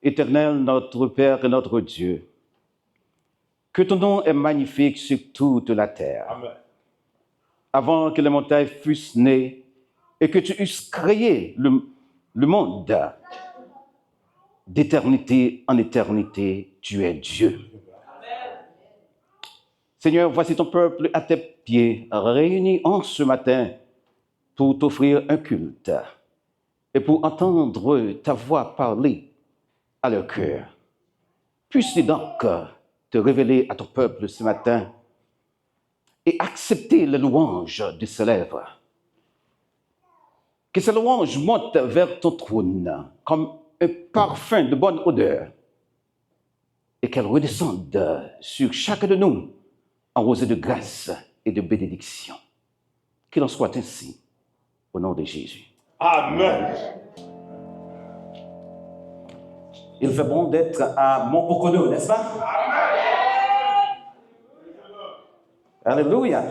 Éternel, notre Père et notre Dieu, que ton nom est magnifique sur toute la terre. Amen. Avant que les montagnes fussent nées et que tu eusses créé le monde, d'éternité en éternité, tu es Dieu. Seigneur, voici ton peuple à tes pieds, réunis en ce matin pour t'offrir un culte et pour entendre ta voix parler à leur cœur. Puisses-tu donc te révéler à ton peuple ce matin et accepter les louanges de ses lèvres. Que ces louanges montent vers ton trône comme un parfum de bonne odeur et qu'elles redescendent sur chacun de nous enrosées de grâce et de bénédiction. Qu'il en soit ainsi, au nom de Jésus. Amen. Il fait bon d'être à Montpocono, n'est-ce pas? Alléluia.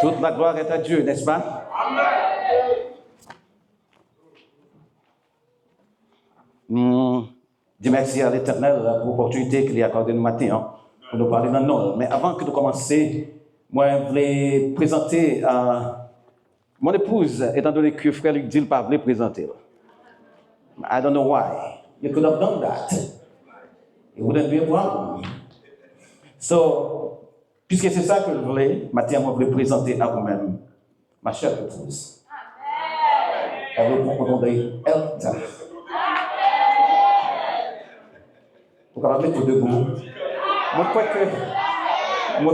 Toute la gloire est à Dieu, n'est-ce pas? Dis merci à l'Éternel pour l'opportunité qu'il a accordée nous matin pour nous parler dans le nom. Mais avant que de commencer, moi, je voulais présenter mon épouse, étant donné que frère Luc dit pas voulait présenter. I don't know why. You could have done that. It wouldn't be a problem. So, puisque c'est ça que je voulais, Mathieu, moi, je voulais présenter à vous-même ma chère épouse. Elle veut prendre le nom d'Elta. Vous pouvez mettre debout. Moi, je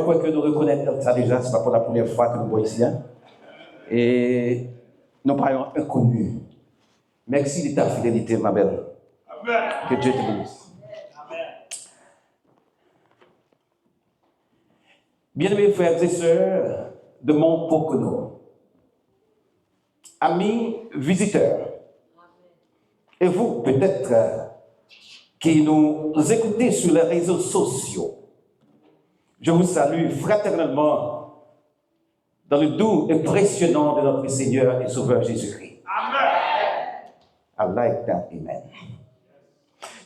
crois que nous reconnaissons Elta déjà, ce n'est pas pour la première fois que nous voyons ici. Hein? Et nous parlons inconnus. Merci de ta fidélité, ma belle. Amen. Que Dieu te bénisse. Bien-aimés frères et sœurs de Montpocono, amis visiteurs, et vous peut-être qui nous écoutez sur les réseaux sociaux, je vous salue fraternellement dans le doux et impressionnant de notre Seigneur et Sauveur Jésus-Christ. Amen. I like that, amen.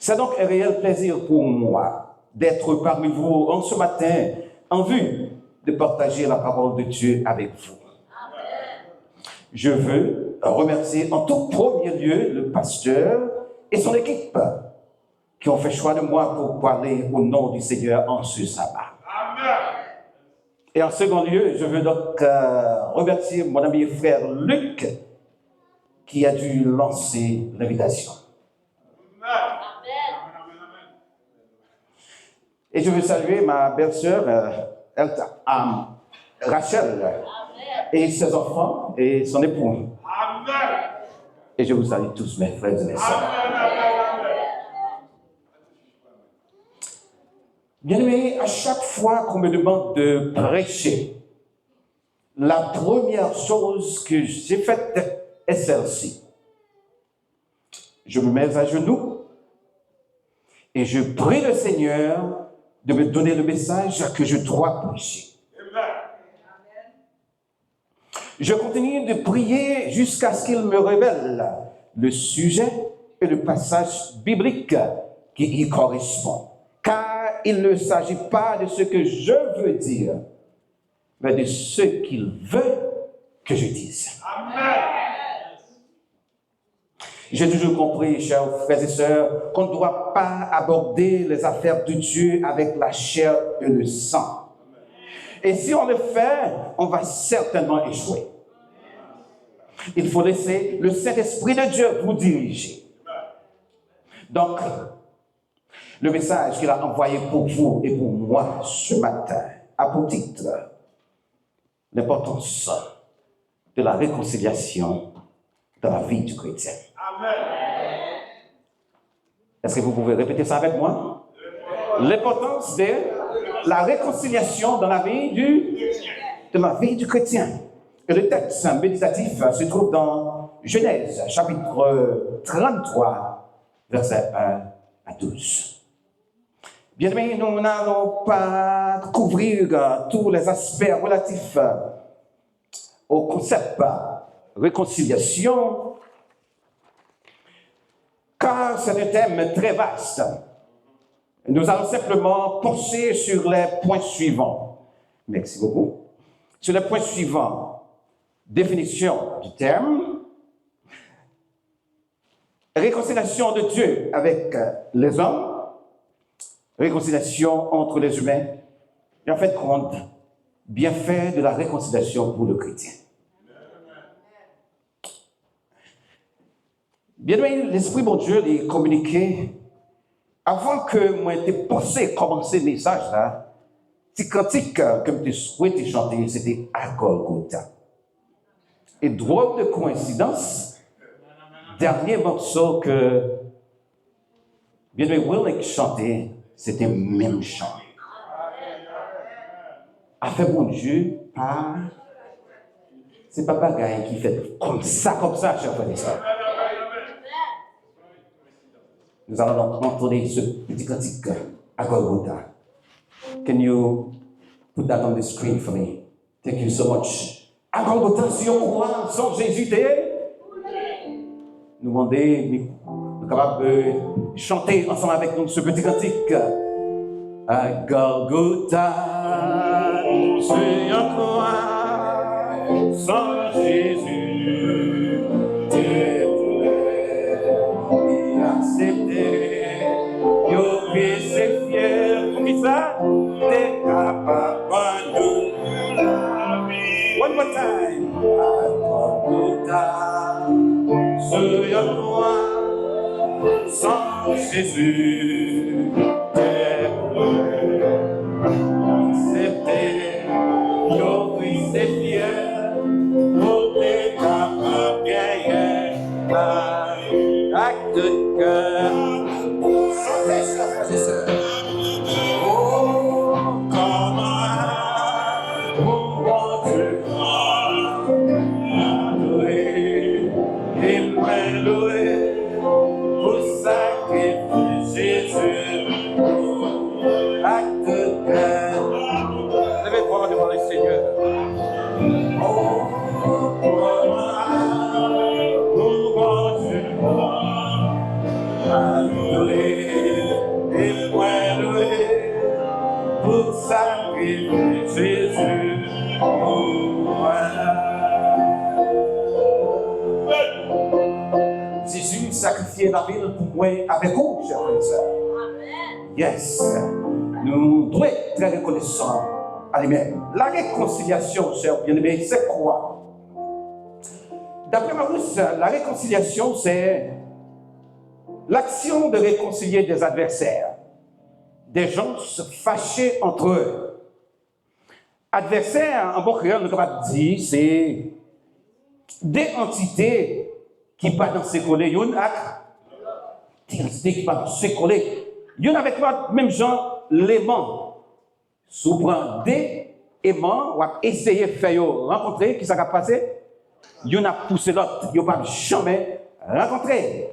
C'est donc un réel plaisir pour moi d'être parmi vous en ce matin en vue de partager la parole de Dieu avec vous. Amen. Je veux remercier en tout premier lieu le pasteur et son équipe qui ont fait choix de moi pour parler au nom du Seigneur en ce sabbat. Amen. Et en second lieu, je veux donc remercier mon ami et frère Luc qui a dû lancer l'invitation. Et je veux saluer ma belle-sœur Rachel et ses enfants et son époux. Amen. Et je vous salue tous mes frères et mes sœurs. Bien-aimés, à chaque fois qu'on me demande de prêcher, la première chose que j'ai faite est celle-ci. Je me mets à genoux et je prie le Seigneur de me donner le message que je dois prêcher. Je continue de prier jusqu'à ce qu'il me révèle le sujet et le passage biblique qui y correspond. Car il ne s'agit pas de ce que je veux dire, mais de ce qu'il veut que je dise. Amen. J'ai toujours compris, chers frères et sœurs, qu'on ne doit pas aborder les affaires de Dieu avec la chair et le sang. Et si on le fait, on va certainement échouer. Il faut laisser le Saint-Esprit de Dieu vous diriger. Donc, le message qu'il a envoyé pour vous et pour moi ce matin a pour titre l'importance de la réconciliation dans la vie du chrétien. Amen. Est-ce que vous pouvez répéter ça avec moi? L'importance de la réconciliation dans la vie du chrétien. Et le texte méditatif se trouve dans Genèse, chapitre 33, versets 1 à 12. Bien aimé, nous n'allons pas couvrir tous les aspects relatifs au concept réconciliation, car c'est un thème très vaste. Nous allons simplement pencher sur les points suivants. Merci beaucoup. Sur les points suivants. Définition du terme. Réconciliation de Dieu avec les hommes. Réconciliation entre les humains. Et en fait, compte, bienfait de la réconciliation pour le chrétien. Bien aimé, l'Esprit bon Dieu est communiqué avant que moi t'ai pensé commencer le message là. C'est cantique que je souhaitais chanter, c'était à Golgotha. Et drôle de coïncidence, dernier morceau que bien aimé Willick chantait, c'était le même chant. Affaire bon Dieu, c'est pas bagaille qui fait comme ça, chers frères et sœurs. Nous allons donc entendre ce petit cantique à Golgotha. Can you put that on the screen for me? Thank you so much. À Golgotha, si on croit sans Jésus, nous demander, nous capables de chanter ensemble avec nous ce petit cantique. À Golgotha, si on croit sans Jésus, accepté, yo c'est fier, pour qui ça? T'es capable de la vie. One more time. Sur toi, sans Jésus, t'es accepté, yo c'est fier, pour t'es capable de gagner. Acte de cœur. Chantez ça, frères et sœurs. Oh, comment mon Dieu a loué et m'a loué pour sacrifier Jésus. Acte de cœur. Levez le bras devant le Seigneur. Oh, et moi loué pour sacrifier Jésus. Jésus sacrifié la ville pour moi avec vous, chers frères et sœurs. Yes. Nous devons être très reconnaissants à lui-même. La réconciliation, chers bien-aimés, c'est quoi? D'après Maurice, la réconciliation, c'est l'action de réconcilier des adversaires, des gens fâchés entre eux. Adversaire, en bon créole, nous sommes capables de dire, c'est des entités qui ne pas dans ces collés. Des entités qui ne pas dans ces collés. Il y en a avec l'autre, même genre, l'aimant. Si vous prenez des aimants, on va essayer de faire rencontrer, qui s'est passé? Il y en a poussé l'autre, il n'y a pas jamais rencontré.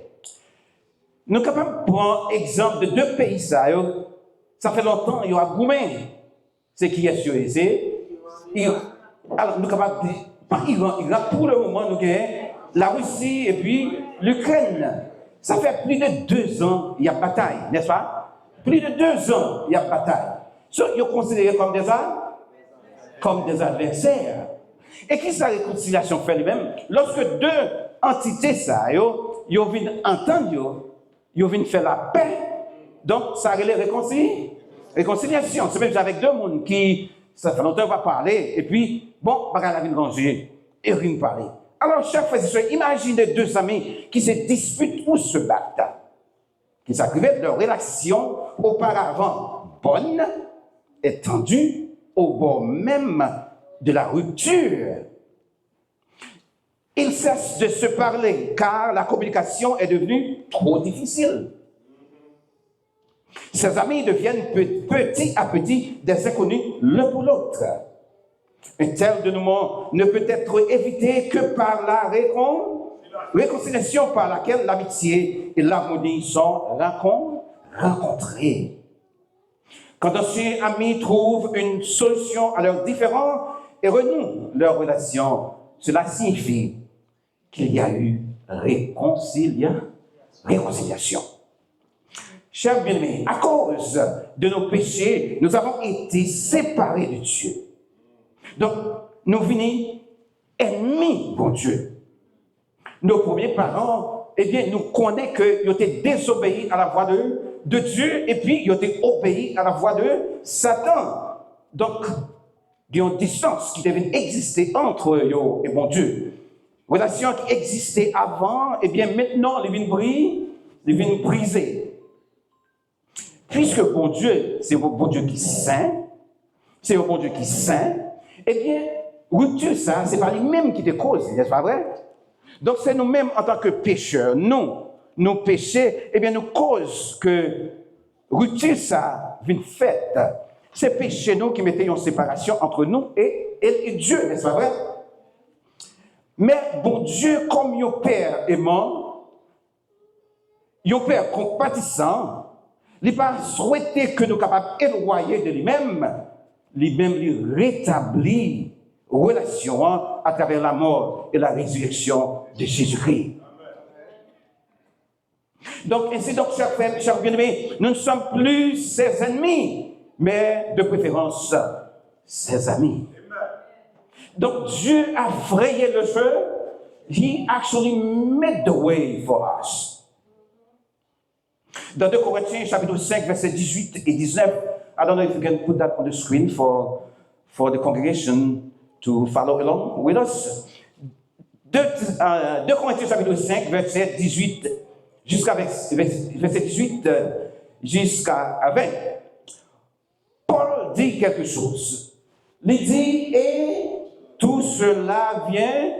Nous sommes capables de prendre l'exemple de deux pays, ça fait longtemps, il y a Goumen, c'est qui est sur alors, nous sommes capables de dire, pas Iran, pour le moment, nous avons la Russie et puis l'Ukraine. Ça fait plus de 2 ans, il y a bataille, n'est-ce pas? Plus de 2 ans, il y a bataille. Ils sont considérés comme des adversaires. Et qui sa réconciliation fait lui-même? Lorsque deux entités, ça, ils viennent entendre, ils viennent faire la paix, donc ça relève réconciliation. C'est même avec deux mondes qui, ça fait longtemps, on va parler, et puis, bon, on va ranger, et rien parler. Alors, chaque fois, imaginez deux amis qui se disputent ou se battent, qui s'accrivaient de leur relation auparavant bonne, étendue, au bord même de la rupture. Ils cessent de se parler car la communication est devenue trop difficile. Ces amis deviennent petit à petit des inconnus l'un pour l'autre. Un tel dénouement ne peut être évité que par la réconciliation par laquelle l'amitié et l'harmonie sont rencontrées. Quand d'anciens amis trouvent une solution à leurs différends et renouent leur relation, cela signifie qu'il y a eu réconciliation. réconciliation. Chers bien-aimés, à cause de nos péchés, nous avons été séparés de Dieu. Donc, nous venons ennemis pour Dieu. Nos premiers parents, eh bien, nous connaissons qu'ils étaient désobéis à la voix de Dieu et puis ils étaient obéis à la voix de Satan. Donc, il y a une distance qui devait exister entre eux et bon Dieu. Relation qui existait avant, eh bien, maintenant, les viennent briser. Puisque bon Dieu, c'est un bon Dieu qui est saint, c'est un bon Dieu qui est saint, eh bien, rupture ça, c'est pas lui-même qui te cause, n'est-ce pas vrai? Donc, c'est nous-mêmes en tant que pécheurs, nos péchés, eh bien, nous causent que rupture ça vient faite. C'est péché nous qui mettaient en séparation entre nous et Dieu, n'est-ce pas vrai? Mais bon Dieu, comme yon Père aimant, yon Père compatissant, il n'a pas souhaité que nous capables d'éloigner de lui-même lui rétablir relation à travers la mort et la résurrection de Jésus-Christ. Donc, ainsi, donc, chers bien-aimés, nous ne sommes plus ses ennemis, mais de préférence ses amis. Donc, Dieu a frayé le feu. He actually made the way for us. Dans 2 Corinthiens, chapitre 5, versets 18 et 19, I don't know if you can put that on the screen for the congregation to follow along with us. 2 Corinthiens, chapitre 5, verset 18 verset 18 jusqu'à 20. Paul dit quelque chose. Il dit, et tout cela vient.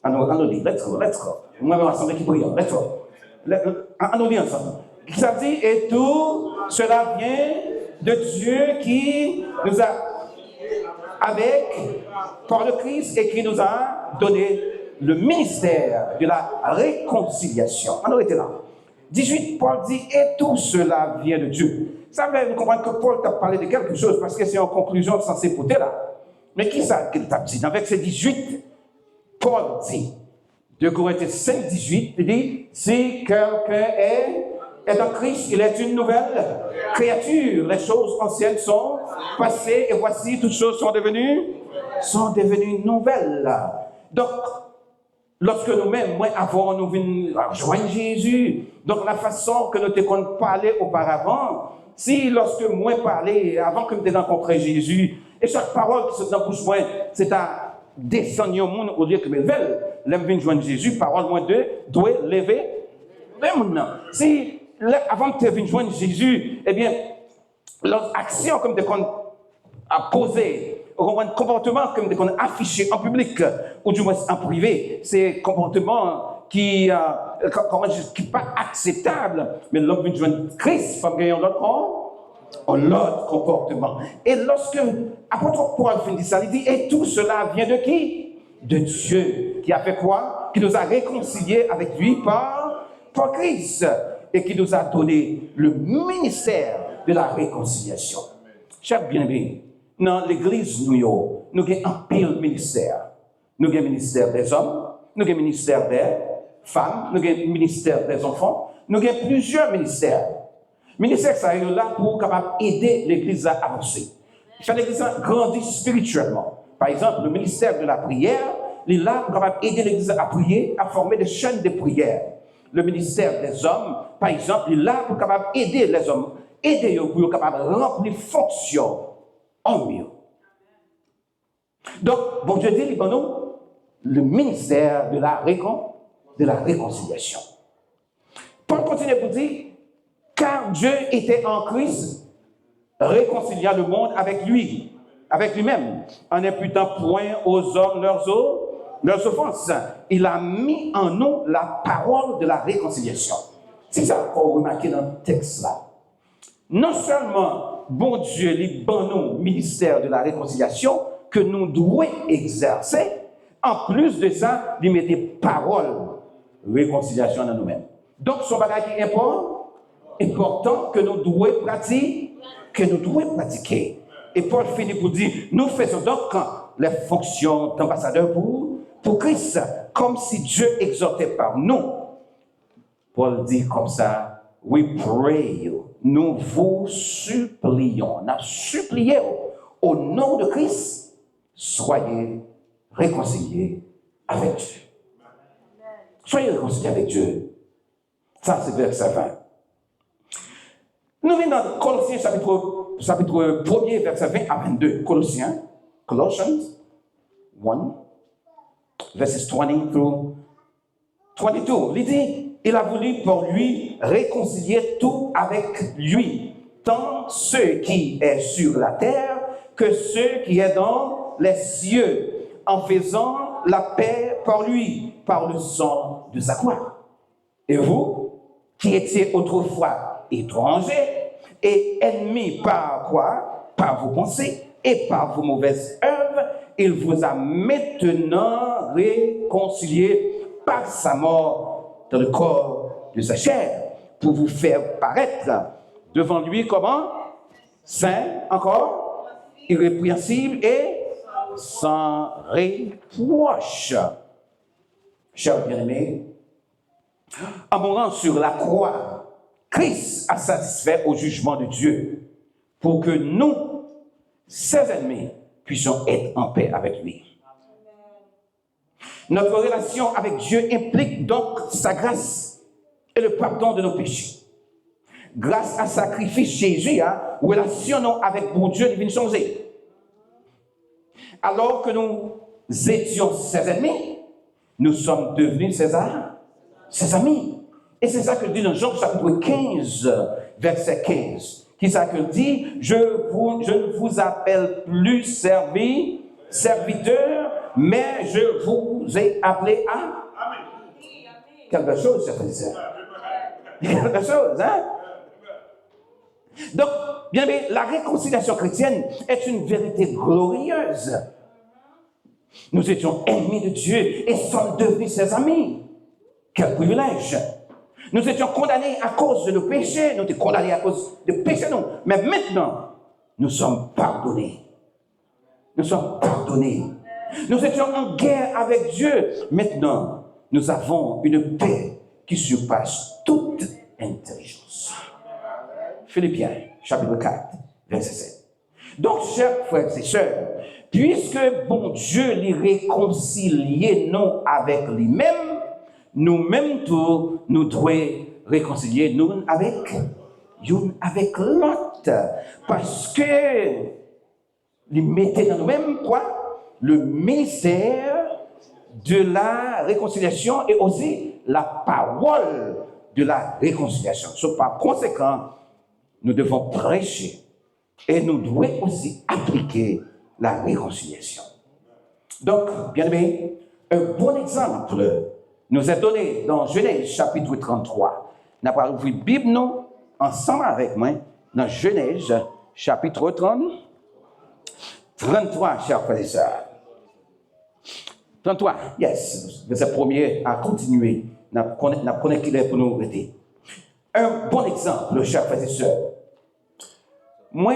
Allons dit, let's go. Moi, on ensemble qui prions, let's go. Allons dit ensemble. Ça dit, et tout cela vient de Dieu qui nous a, par le Christ, et qui nous a donné le ministère de la réconciliation. On était là. 18, Paul dit, et tout cela vient de Dieu. Ça veut comprendre que Paul t'a parlé de quelque chose, parce que c'est en conclusion censé porter là. Mais qui ça qu'il t'a dit? Dans verset 18, Paul dit, 2 Corinthiens 5, 18, il dit, si quelqu'un est en Christ, il est une nouvelle créature. Les choses anciennes sont passées, et voici, toutes choses sont devenues nouvelles. Donc, lorsque nous-mêmes, nous venons rejoindre Jésus, donc la façon que nous te parlé auparavant, si lorsque moi parlais, avant que nous rencontré Jésus, et chaque parole qui se dans la bouche, c'est à descendre au monde au lieu que mes veulent, l'aime joindre Jésus, parole moins de, doit lever le monde. Si, avant que tu viennes joindre Jésus, eh bien, l'action comme tu as posé, un comportement comme tu as affiché en public, ou du moins en privé, c'est un comportement qui n'est pas acceptable, mais l'homme vient joindre Christ, comme gagnant l'autre comportement. Et lorsque l'apôtre Paul finit ça, il dit, et tout cela vient de qui? De Dieu, qui a fait quoi? Qui nous a réconciliés avec lui par Christ, et qui nous a donné le ministère de la réconciliation. Chers bien-aimés, dans l'église, nous avons un pile ministère. Nous avons le ministère des hommes, nous avons le ministère des femmes, nous avons le ministère des enfants, nous avons plusieurs ministères. Le ministère, ça est là pour capable aider l'église à avancer. Faire l'église à grandir spirituellement. Par exemple, le ministère de la prière, il est là pour capable aider l'église à prier, à former des chaînes de prière. Le ministère des hommes, par exemple, il est là pour capable aider les hommes, aider eux pour capable remplir fonction en mieux. Donc, bon Dieu dit, le ministère de la réconciliation. Paul continue pour dire, car Dieu était en Christ, réconcilia le monde avec lui-même, en imputant point aux hommes leurs offenses. Il a mis en nous la parole de la réconciliation. C'est ça qu'on remarque dans le texte là. Non seulement, bon Dieu, les bon ministère de la réconciliation que nous devons exercer, en plus de ça, il met des paroles réconciliation dans nous-mêmes. Donc, son bagage qui est important que nous devons pratiquer. Et Paul finit pour dire, nous faisons donc les fonctions d'ambassadeurs pour Christ, comme si Dieu exhortait par nous. Paul dit comme ça, we pray, nous vous supplions, nous supplions au nom de Christ, soyez réconciliés avec Dieu. Soyez réconciliés avec Dieu. Ça, c'est verset 20. Nous venons dans Colossiens chapitre 1er, verset 20 à 22. Colossians 1, verses 20 through 22. Il dit, il a voulu pour lui réconcilier tout avec lui, tant ceux qui est sur la terre que ceux qui est dans les cieux, en faisant la paix par lui, par le sang de sa croix. Et vous, qui étiez autrefois étrangers et ennemis par quoi? Par vos pensées et par vos mauvaises œuvres, il vous a maintenant réconciliés par sa mort dans le corps de sa chair, pour vous faire paraître devant lui comment? Saint, encore, irrépréhensible et sans reproche. Chers bien-aimés, en mourant sur la croix, Christ a satisfait au jugement de Dieu pour que nous, ses ennemis, puissions être en paix avec lui. Notre relation avec Dieu implique donc sa grâce et le pardon de nos péchés. Grâce à sacrifice Jésus, relation avec mon Dieu devient changer. Alors que nous étions ses ennemis, nous sommes devenus ses amis. Et c'est ça que dit dans Jean chapitre 15, verset 15. Qui ça que dit? Je ne vous appelle plus serviteur, mais je vous ai appelé à quelque chose, ça fait ça. Quelque chose, hein? Donc, bien aimé, la réconciliation chrétienne est une vérité glorieuse. Nous étions ennemis de Dieu et sommes devenus ses amis. Quel privilège! Nous étions condamnés à cause de nos péchés, nous étions condamnés à cause de péchés, non. Mais maintenant, nous sommes pardonnés. Nous sommes pardonnés. Nous étions en guerre avec Dieu. Maintenant, nous avons une paix qui surpasse toute intelligence. Philippiens, chapitre 4, verset 7. Donc, chers frères et sœurs, puisque bon Dieu les réconciliait nous avec lui-même, nous-mêmes tous, nous devons réconcilier nous avec l'autre. Parce que nous mettons dans nous-mêmes quoi? Le ministère de la réconciliation et aussi la parole de la réconciliation. Par conséquent, nous devons prêcher et nous devons aussi appliquer la réconciliation. Donc, bien aimé, un bon exemple nous est donné dans Genèse chapitre 33. Nous allons ouvrir la Bible nous, ensemble avec moi dans Genèse chapitre 33, chers frères et sœurs. 33, yes, verset premier à continuer. Nous connaissons qu'il est pour nous arrêter. Un bon exemple, chers frères et sœurs. Moi,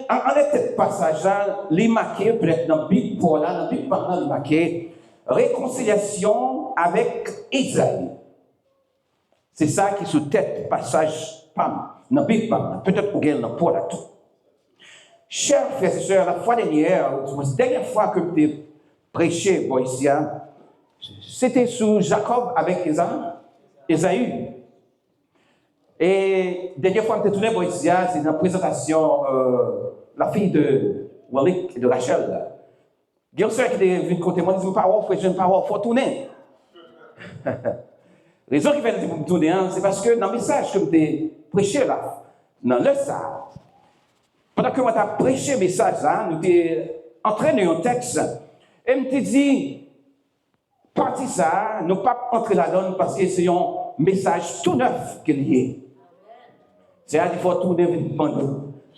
en était passage là, les marqué peut-être dans la Bible pour là, dans la Bible par là, les marqué réconciliation avec Isaïe. C'est ça qui sous tête passage pam, dans la Bible peut-être pour gagner pour là tout. Chers frères et sœurs, la fois dernière fois que j'ai prêché bon, ici, c'était sous Jacob avec Esaü. Et dernière fois que j'ai tourné bon, ici, c'est dans la présentation la fille de Walik et de Rachel. Il y a un soeur qui est venu côté moi, il dit, je ne pas voir, il faut tourner. La raison qui fait que je tourner, c'est parce que dans le message que j'ai prêché là, dans le ça, pendant que moi j'ai prêché le message là, nous avons entraîné un texte, et je me dit, parti ça, nous ne pas entrer là-dedans parce que c'est un message tout neuf qu'il y a. C'est-à-dire qu'il faut tourner le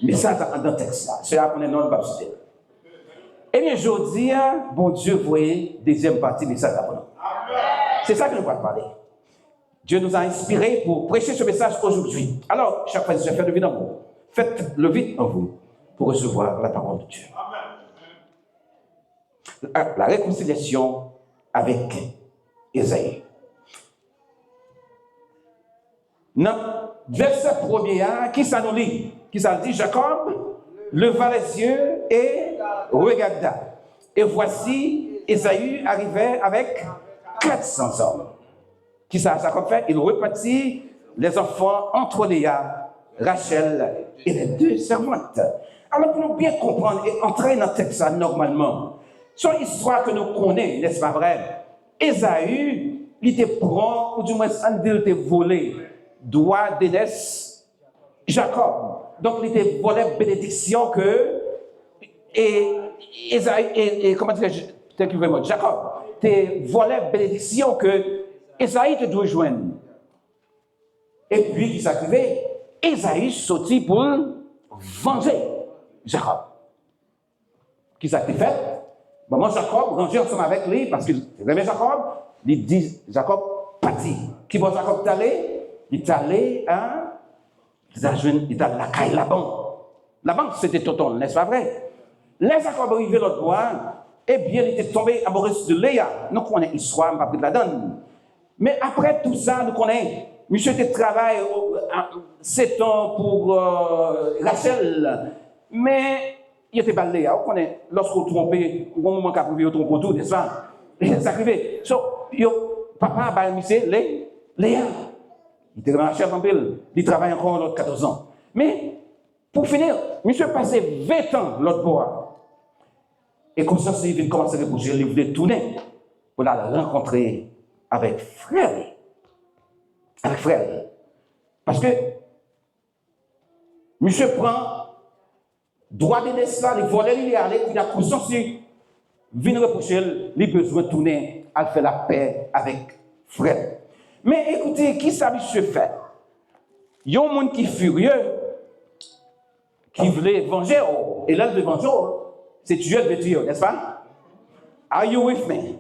message dans le texte là. C'est là qu'on est non baptisé. Et bien, aujourd'hui, bon Dieu, voyez, deuxième partie du message après. C'est ça que nous allons parler. Dieu nous a inspirés pour prêcher ce message aujourd'hui. Alors, chers frères et sœurs, faites le vide en vous. Faites le vide en vous pour recevoir la parole de Dieu. La réconciliation avec Isaïe. Dans le verset premier, qui ça nous lit? Qui ça dit? Jacob leva les yeux et regarda. Et voici, Ésaü arrivait avec 400 hommes. Qui ça, Jacob fait? Il repartit les enfants entre Léa, Rachel et les deux servantes. Alors, pour nous bien comprendre et entrer dans le texte ça normalement, c'est une histoire que nous connaissons, n'est-ce pas vrai? Ésaü, il était prend, ou du moins, il était volé, droit d'aînesse Jacob. Donc, il était volé bénédiction que, et comment dire, thank you very much, Jacob, t'es volé bénédiction que Ésaü te doit joindre. Et puis, qui s'arrivait, Ésaü sortit pour venger Jacob. Qui s'est fait? Maman Jacob, ranger ensemble avec lui, parce qu'il aimait Jacob, il dit, Jacob, parti. Qui va Jacob t'aller? Il est allé, il est allé à la caille Laban. Laban, c'était Toton, n'est-ce pas vrai? Les Jacob arrivé l'autre bois, eh bien, il était tombé amoureux de Léa. Nous connaissons l'histoire, on va pas de la donne. Mais après tout ça, nous connaissons, monsieur était travail 7 ans pour Rachel, mais il était pas Léa. On connaît, lorsqu'on trompait, au moment qu'on a prouvé, on trompe tout, n'est-ce pas? C'est arrivé. Papa a monsieur Léa. Il était dans la chef en pile. Il travaille encore l'autre 14 ans. Mais, pour finir, monsieur passé 20 ans l'autre bois. Et comme ça, il vient commencer à bouger, il voulait tourner pour la rencontrer avec frère. Avec frère. Parce que, monsieur prend droit de naissance, il volait, il est allé, il a conscience, il vient reprocher, il a besoin de tourner, à faire la paix avec frère. Mais écoutez, qui ça se fait? Il y a un monde qui est furieux, qui voulait venger, et là, le venger, c'est Dieu de Dieu, n'est-ce pas? Are you with me?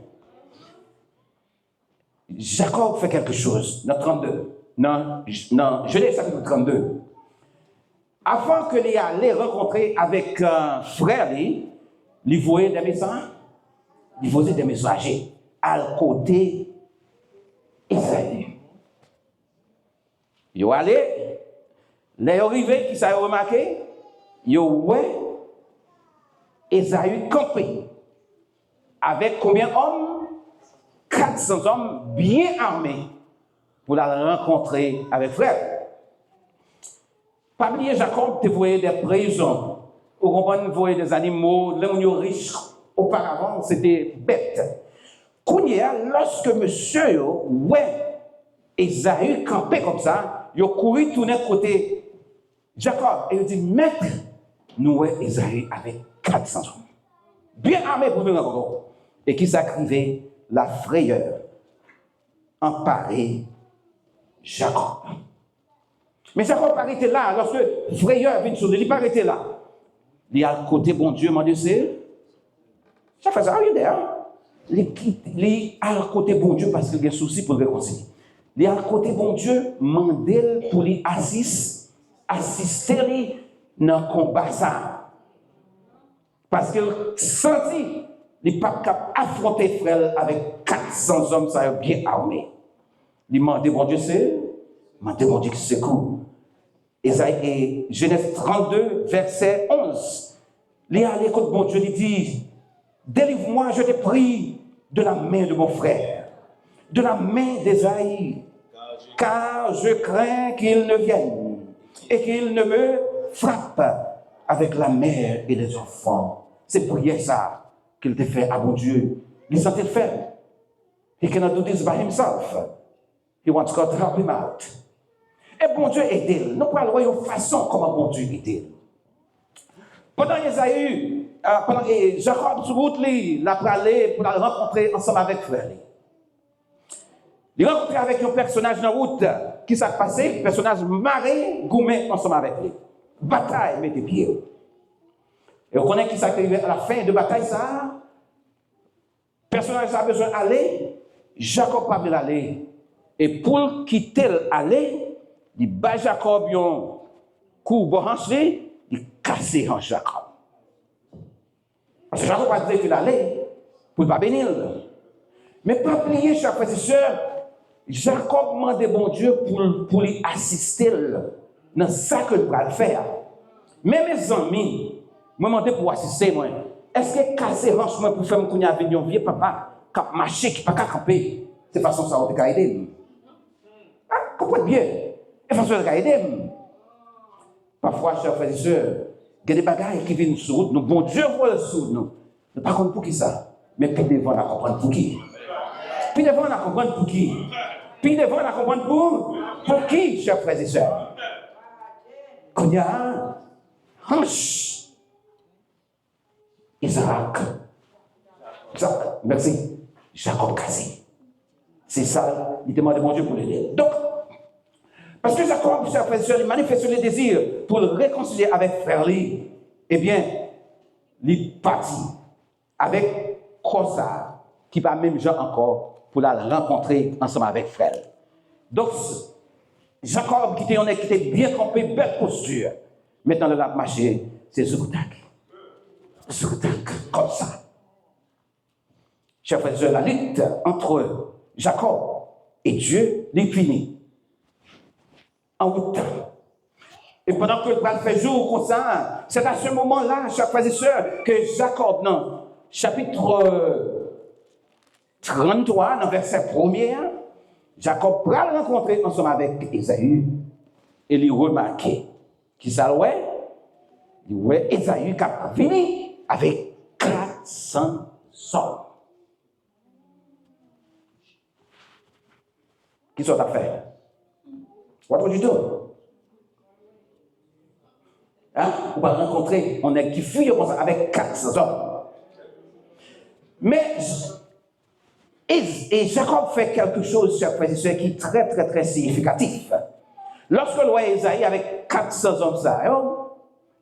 Jacob fait quelque chose, dans 32. Non, Genèse chapitre 32. Avant que les allait rencontrer avec frère, il voyait des messages, il faisait des messagers à côté d'Israël. Ils allaient, les arrivés qui s'avaient remarqué, ils ouais, Ésaü campé avec combien d'hommes? 400 hommes bien armés pour la rencontrer avec frère. Pas oublier Jacob, tu voyais des prisons, au compagnie, vous voyez des animaux, là où ils sont riches. Auparavant, c'était bête. Lorsque monsieur, ouais, Ésaü campé comme ça, il a couru tourner côté Jacob et il dit, maître, nous, ouais, Ésaü avec 400 hommes. Bien armés pour venir encore. Et qui s'acrivait la frayeur emparée Jacob. Mais Jacob n'a pas été là. Lorsque frayeur vient sur lui, il n'a pas arrêté là. Il est à côté, bon Dieu, mon Dieu, c'est. Ça fait ça, il est là. Il est à côté, bon Dieu, parce qu'il a un souci pour le réconcilier. Il est à côté, bon Dieu, mandel pour lui assister dans le combat ça. Parce qu'il sentit les papes affronter frère avec 400 hommes, ça bien armés. Il demandait, bon Dieu, c'est. Il demandait, bon Dieu, c'est cool. Et Genèse 32, verset 11. Il est allé contre bon Dieu, il dit, délivre-moi, je t'ai pris de la main de mon frère, de la main d'Ésaïe, car je crains qu'il ne vienne et qu'il ne me frappe avec la mère et les enfants. C'est pour ça qu'il te fait à bon Dieu. Il s'en est fait. He cannot do this by himself. He wants God to help him out. Et bon Dieu aide-le. Nous parlons de façon comment bon Dieu aide-le. Pendant Ésaü, pendant Jacob sur route, il a parlé pour la rencontrer ensemble avec frère. Il a rencontré avec un personnage dans la route qui s'est passé, un personnage maré, gourmet ensemble avec lui. Bataille, mettez pieds. Et on connaît qui s'est arrivé à la fin de bataille, ça. Le personnage a besoin d'aller, Jacob n'a pas voulu aller. Et pour quitter l'aller, il bat Jacob un coup de hanche, il casse hanche Jacob. Parce que Jacob a dit qu'il allait pour ne pas bénir. Mais pas oublier, chers frères et sœurs, Jacob demandait bon Dieu pour lui assister dans ça que il va faire. Mais mes amis, moi demandé pour assister moi. Est-ce que casser hanche moi pour faire me connait avec un vieux papa qui marcher qui pas camper, c'est façon ça on peut aider. Ah, comprenez bien. Et façon ça aider. Parfois chers frères et sœurs, il y a des bagages qui viennent sur route, nous bon Dieu voit sur nous. Ne pas comprendre pour qui ça, mais puis devant on comprendre pour qui. Puis devant on comprendre pour qui. Puis devant on comprendre pour qui, chers frères et sœurs. Quand il y a hanche, Isaac, merci, Jacob cassé. C'est ça, il demande mon Dieu pour l'aider. Donc, parce que Jacob, chers frères et sœurs, il manifeste le désir pour le réconcilier avec frère Lee, eh bien, il partit avec Kosa, qui va même Jean encore pour la rencontrer ensemble avec frère. Donc, Jacob, qui était bien campé, belle posture, maintenant le lap marché, c'est Zoukoutac, comme ça. Chers frères et sœurs, la lutte entre Jacob et Dieu n'est finie. En route. Et pendant que le bras fait jour comme ça, c'est à ce moment-là, chers frères et sœurs, que Jacob, dans chapitre 33, dans verset 1er, Jacob va le rencontrer ensemble avec Ésaü et lui remarquer qui ça ouais, il voit Ésaü qui a venu avec 400 hommes. Qui sont à faire? What would you do? Hein? On va rencontrer, on est qui fuit avec 400 hommes. Mais et Jacob fait quelque chose, chers frères et sœurs, qui est très, très, très significatif. Lorsque le roi Ésaïe, avec 400 hommes, ça,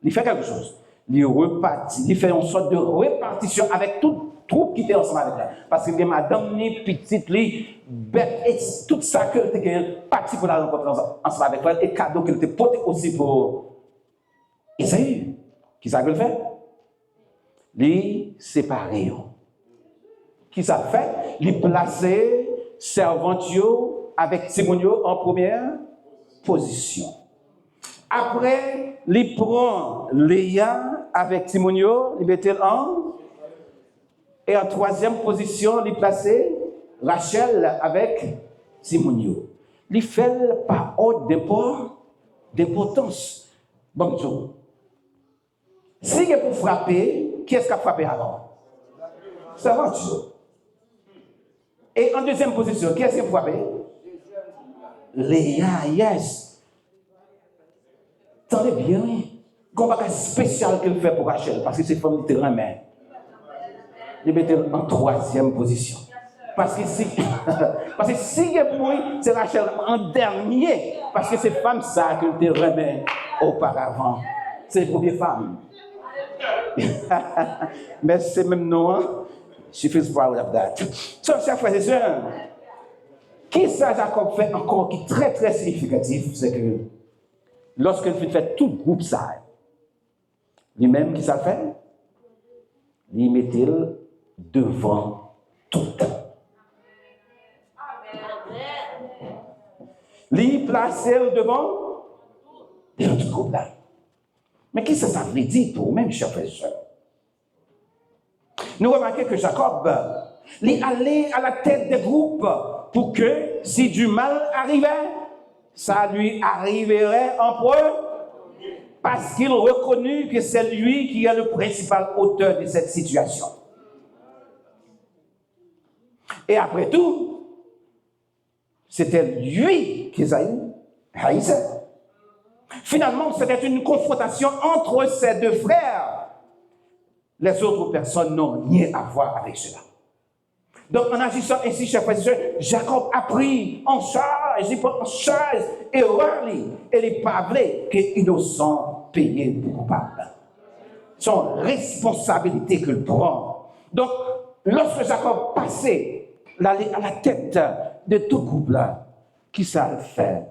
il fait quelque chose. Il repartit, il fait une sorte de répartition avec toute troupe qui était ensemble avec elle. Parce que madame, ni petite, ni bête, et tout ça que tu as parti pour la rencontrer ensemble avec elle, et cadeau qu'elle t'a porté aussi pour Ésaïe. Qui ça qu'il fait? Les séparer. Qui ça fait? Les placer servantio avec Simonio en première position. Après, il prend Léa avec Simonio, il mettait en. Et en troisième position, il plaçait Rachel avec Simonio. Il fait par ordre d'importance. Bonjour. Si il est pour frapper, qui est-ce qui a frappé avant? Servantio. Et en deuxième position, qui est-ce qui a frappé? Léa, yes. Attendez bien, qu'on va faire spécial qu'elle fait pour Rachel, parce que c'est femme de terrain, il mettait en troisième position. Parce que si il est pour lui, c'est Rachel en dernier, parce que c'est femme ça qu'elle te remet auparavant. C'est les premières femmes. Mais c'est même non. She feels proud of that. So, chers frères et sœurs, qui ça Jacob fait encore qui est très très significatif, c'est que lorsqu'il fait tout groupe ça, lui-même qui ça fait, il mettait devant tout. Il plaçait devant tout groupe là. Mais qu'est-ce que ça veut dire pour vous-même, chers frères et sœurs? Nous remarquons que Jacob, il allait à la tête des groupes pour que, si du mal arrivait, ça lui arriverait en premier, parce qu'il reconnut que c'est lui qui est le principal auteur de cette situation. Et après tout, c'était lui qu'Ésaïe haïssait. Finalement, c'était une confrontation entre ces deux frères. Les autres personnes n'ont rien à voir avec cela. Donc, en agissant ainsi, chers frères et sœurs, Jacob a pris en charge, il prend en charge et râle, et les pavelés qu'innocent payés pour coupable. Son responsabilité qu'il prend. Donc, lorsque Jacob passait à la tête de tout couple-là, qui ça fait?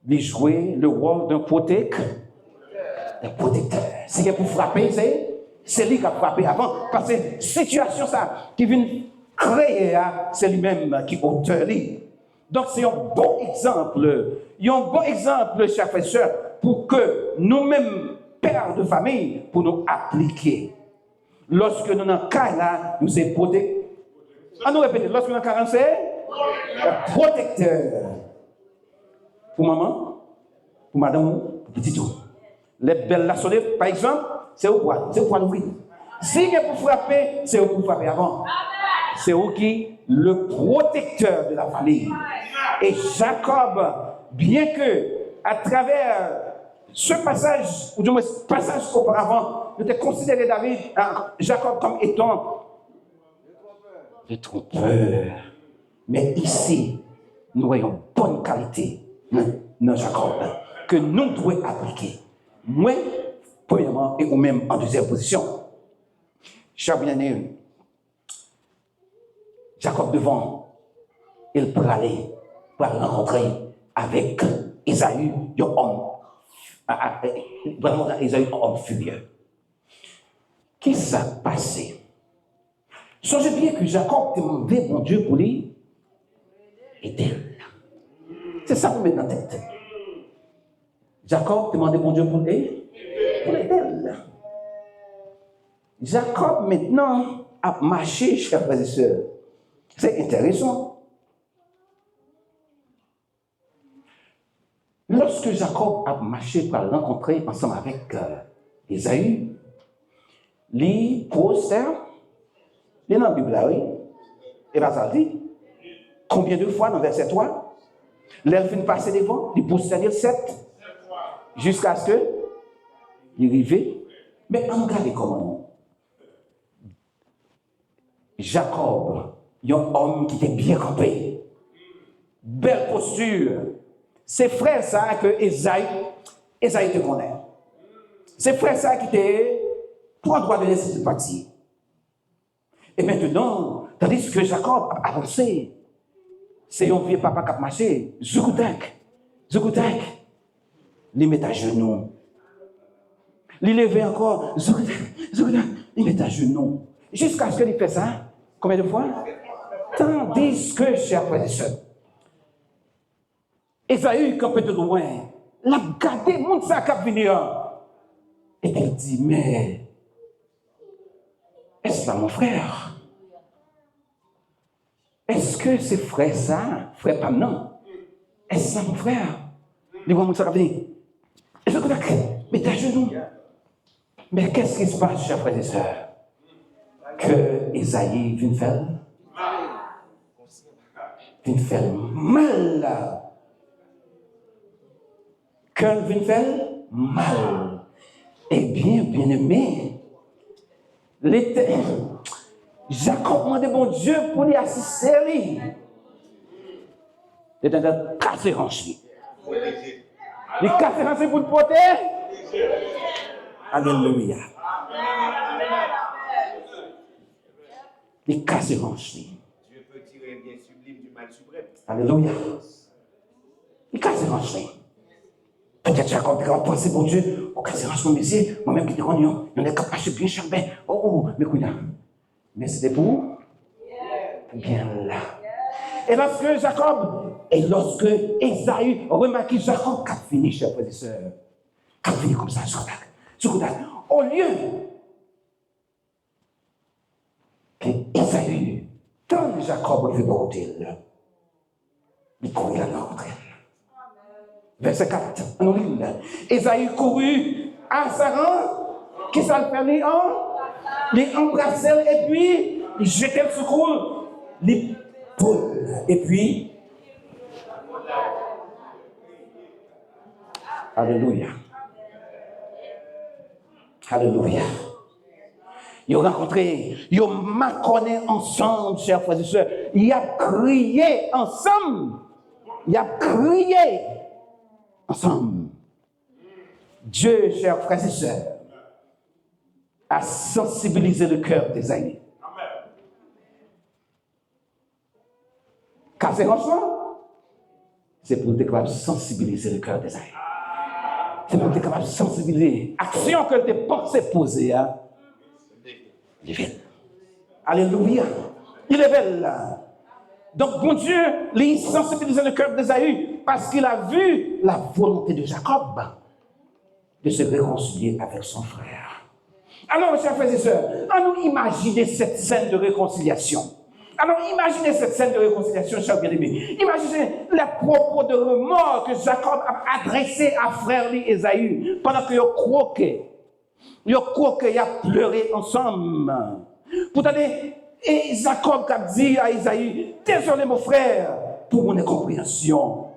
Il jouait le rôle d'un protecteur. Si il est pour frapper, c'est lui qui a frappé avant. Parce que situation ça qui vient créer, c'est lui-même qui est auteur. Donc, c'est un bon exemple. Chers frères et sœurs, pour que nous-mêmes, pères de famille, pour nous appliquer. Lorsque nous avons un cas là, nous sommes protecteurs. À nous répéter, lorsque nous avons un cas, c'est protecteur. Pour maman, pour madame, pour petit tout. Les belles la sonner, par exemple, c'est au poil l'ouvrir. Si il est pour frapper, c'est au pour frapper avant. C'est où qui le protecteur de la famille. Et Jacob, bien que à travers ce passage, ou du moins ce passage auparavant, nous avons considéré Jacob comme étant le trompeur. Mais ici, nous voyons bonne qualité dans Jacob que nous devons appliquer. Moi, premièrement, et ou même en deuxième position. Cher bien-aimé, Jacob devant, il peut aller pour rencontrer avec Ésaü, un homme. Vraiment, Ésaü, un homme furieux. Qui s'est passé? Songez bien que Jacob demandait mon Dieu pour lui aider. C'est ça vous met dans la tête. Jacob demandait mon Dieu pour l'aider. Jacob maintenant a marché, chers frères et sœurs. C'est intéressant. Lorsque Jacob a marché pour le rencontrer ensemble avec Ésaü, il pose terre, il est dans la Bible là, oui. Et là, ça dit, combien de fois dans verset 3, l'elle finit passer devant, il pose terre 7, jusqu'à ce que il arrive. Mais on regarde comment Jacob, un homme qui était bien campé, belle posture. C'est frère ça que Ésaü te connaît. C'est frère ça qui te prend droit de laisser cette partie. Et maintenant, tandis que Jacob a avancé, c'est un vieux papa qui a marché, Zoukoudek, il met à genoux. Il levait encore, Zoukoudek, il met à genoux. Jusqu'à ce qu'il fait ça, combien de fois? Tandis que, chers frères et sœurs, Ésaü, quand peut de loin, l'a gardé, mon sac à venir. Et il dit, mais, est-ce là mon frère? Est-ce que c'est frère ça? Frère pas non? Est-ce là mon frère? Il voit mon sac à venir. Et je dis, mais t'as genoux. Mais qu'est-ce qui se passe, chers frères et sœurs? Que Ésaü vient faire? Vient faire mal. Qu'elle vient faire mal. Eh bien, bien-aimé, Jacob demandait bon Dieu pour lui assister. Il était en casser hanche. Il casse hanche pour le porter. Alléluia. Il casse hanche. Dieu peut tirer un bien sublime du mal suprême. Alléluia. Il casse hanche. Peut-être Jacob a pensé, bon Dieu, au cas de mon métier, moi-même qui te connais, on est capable de bien cher, mais quoi mais c'était pour bien là. Et lorsque Ésaü remarque Jacob, qu'a fini, chers frères et sœurs, qu'a fini comme ça, sur au lieu que Ésaü donne Jacob le côté, il courait la rencontre. Verset 4, on lit là. Ésaü courut à Saran, qui s'en permet les embrasser et puis il jetait le secours, les poules. Et puis, alléluia. Alléluia. Ils ont rencontré, ils ont marconné ensemble, chers frères et sœurs. Ils ont crié ensemble. Ils ont crié ensemble. Dieu, chers frères et sœurs, a sensibilisé le cœur des amis. Car c'est franchement, c'est pour être capable de sensibiliser le cœur des amis. C'est pour être capable de sensibiliser. Action que tes pensées posées, il est belle. Alléluia. Il est belle là. Donc, bon Dieu, il sensibilise le cœur d'Ésaü parce qu'il a vu la volonté de Jacob de se réconcilier avec son frère. Alors, chers frères et sœurs, allons imaginer cette scène de réconciliation. Alors, imaginez cette scène de réconciliation, chers bien-aimés. Imaginez les propos de remords que Jacob a adressés à frère Ésaü pendant qu'il croquait. Il a pleuré ensemble. Pourtant, et Jacob a dit à Ésaü, désolé mon frère pour mon incompréhension.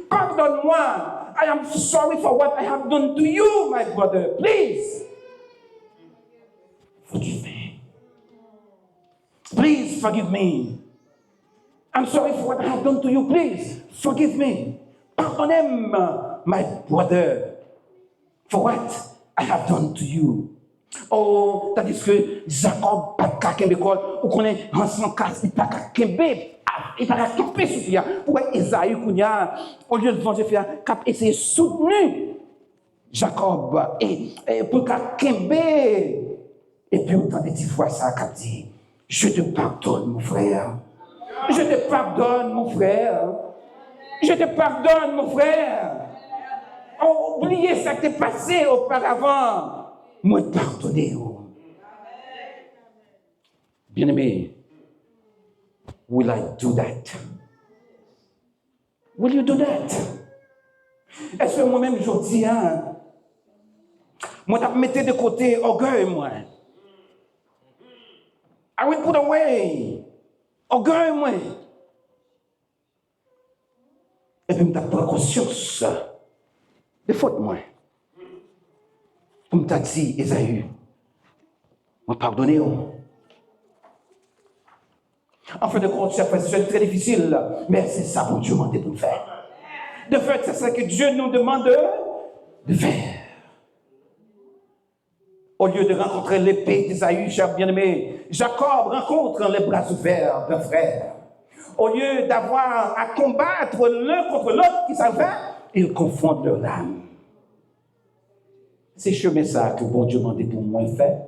Pardonne-moi. I am sorry for what I have done to you, my brother. Please. Forgive me. Please forgive me. I'm sorry for what I have done to you. Please forgive me. Pardonnez-moi, my brother, for what I have done to you. Oh, tandis que Jacob pas qu'à l'école, ou qu'on est en son cas, il pas qu'à Kembe, il pas qu'à camper sur Fia. Pour Esaü Kounia, au lieu de venger Fia, cap essayer soutenu Jacob et pour qu'à Kembe. Et puis autant de fois ça qu'a dit, je te pardonne mon frère. Je te pardonne mon frère. Je te pardonne mon frère. Oh, oubliez ça qui t'est passé auparavant. Moi, pardonnez. Bien-aimé, will I do that? Will you do that? Est-ce que moi-même, je dis, moi, je mettais de côté orgueil, moi. I will put away orgueil, moi. Et puis, je prends conscience de faute, moi. Comme tu as dit, Ésaü, moi, pardonnez-vous. En fin de compte, c'est très difficile, mais c'est ça que Dieu m'a demandé de faire. De fait, c'est ça que Dieu nous demande de faire. Au lieu de rencontrer l'épée d'Ésaü, cher bien-aimé, Jacob rencontre les bras ouverts d'un frère. Au lieu d'avoir à combattre l'un contre l'autre qui savent faire, ils confondent leurs âmes. C'est chemin ça que bon Dieu m'a demandé pour moi faire.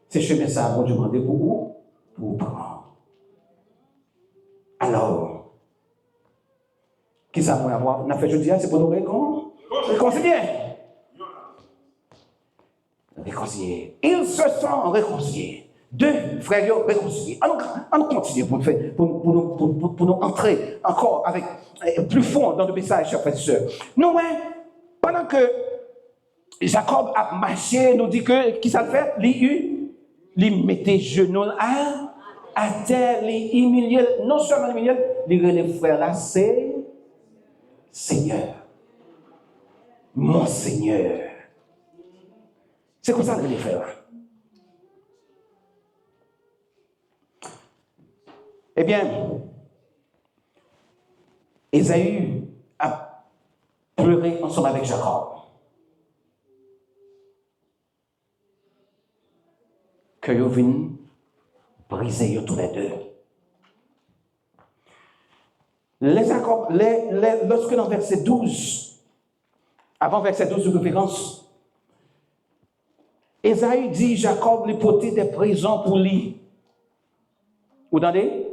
C'est chemin ça que bon Dieu m'a demandé pour vous, pour vous prendre. Alors, qui ça va avoir? On a fait jeudi, c'est pour nous réconcilier. Réconcilier. Ils se sont réconciliés. Deux frères réconciliés. On continue pour nous entrer encore avec plus fond dans le message, chers frères et sœurs. Nous, pendant que Jacob a marché, nous dit que, qui ça le fait? Il mettait genoux à terre, il humiliait, non seulement humiliait, il relève frère là, c'est Seigneur. Mon Seigneur. C'est comme ça que les frères là. Eh bien, Ésaü a pleuré ensemble avec Jacob. Que vous venez briser tous les deux. Lorsque dans verset 12, avant verset 12 de référence, Ésaü dit Jacob lui porter des prisons pour lui. Vous entendez?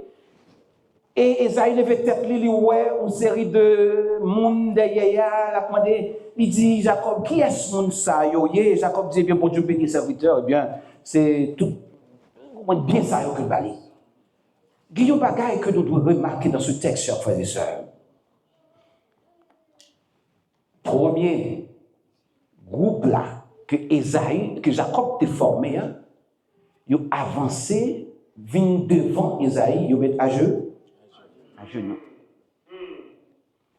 Et Ésaü levait tête, lui, ouais, une série de monde derrière, il dit Jacob, qui est ce monde ça? Jacob dit, bien, pour Dieu bénir serviteur, eh bien, c'est tout bien ça que le bali. Il y a un bagage que nous devons remarquer dans ce texte, chers frères et sœurs. Premier groupe là, que Jacob a formé, il a avancé, vient devant Ésaü, il met à genoux.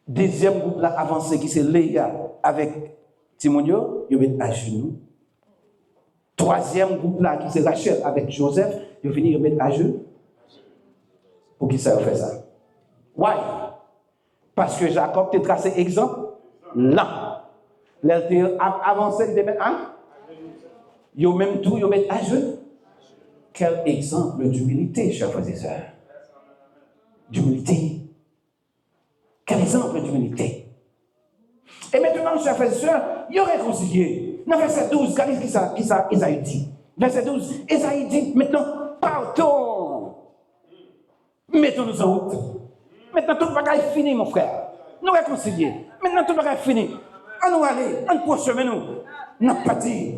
Deuxième groupe là, avancé, qui c'est Léa avec Timonio, il met à genoux. Troisième groupe là, qui c'est Rachel avec Joseph, il finit de mettre à genoux. Pour qui ça fait ça? Why? Parce que Jacob t'a tracé exemple là. L'elle t'a avancé, il te met à il même tout, il met à genoux. Quel exemple d'humilité, chers frères et sœurs. D'humilité. Quel exemple d'humilité. Et maintenant, chers frères et sœurs, il est réconcilié. Dans verset 12, regardez qui ça Ésaü dit. Verset 12, Ésaü dit maintenant, partons. Mais Mettons-nous en route. Maintenant, tout le bagage est fini, mon frère. Nous réconcilier. Maintenant, tout le bagage est fini. On nous aller, on pour chemin nous. N'a pas dit.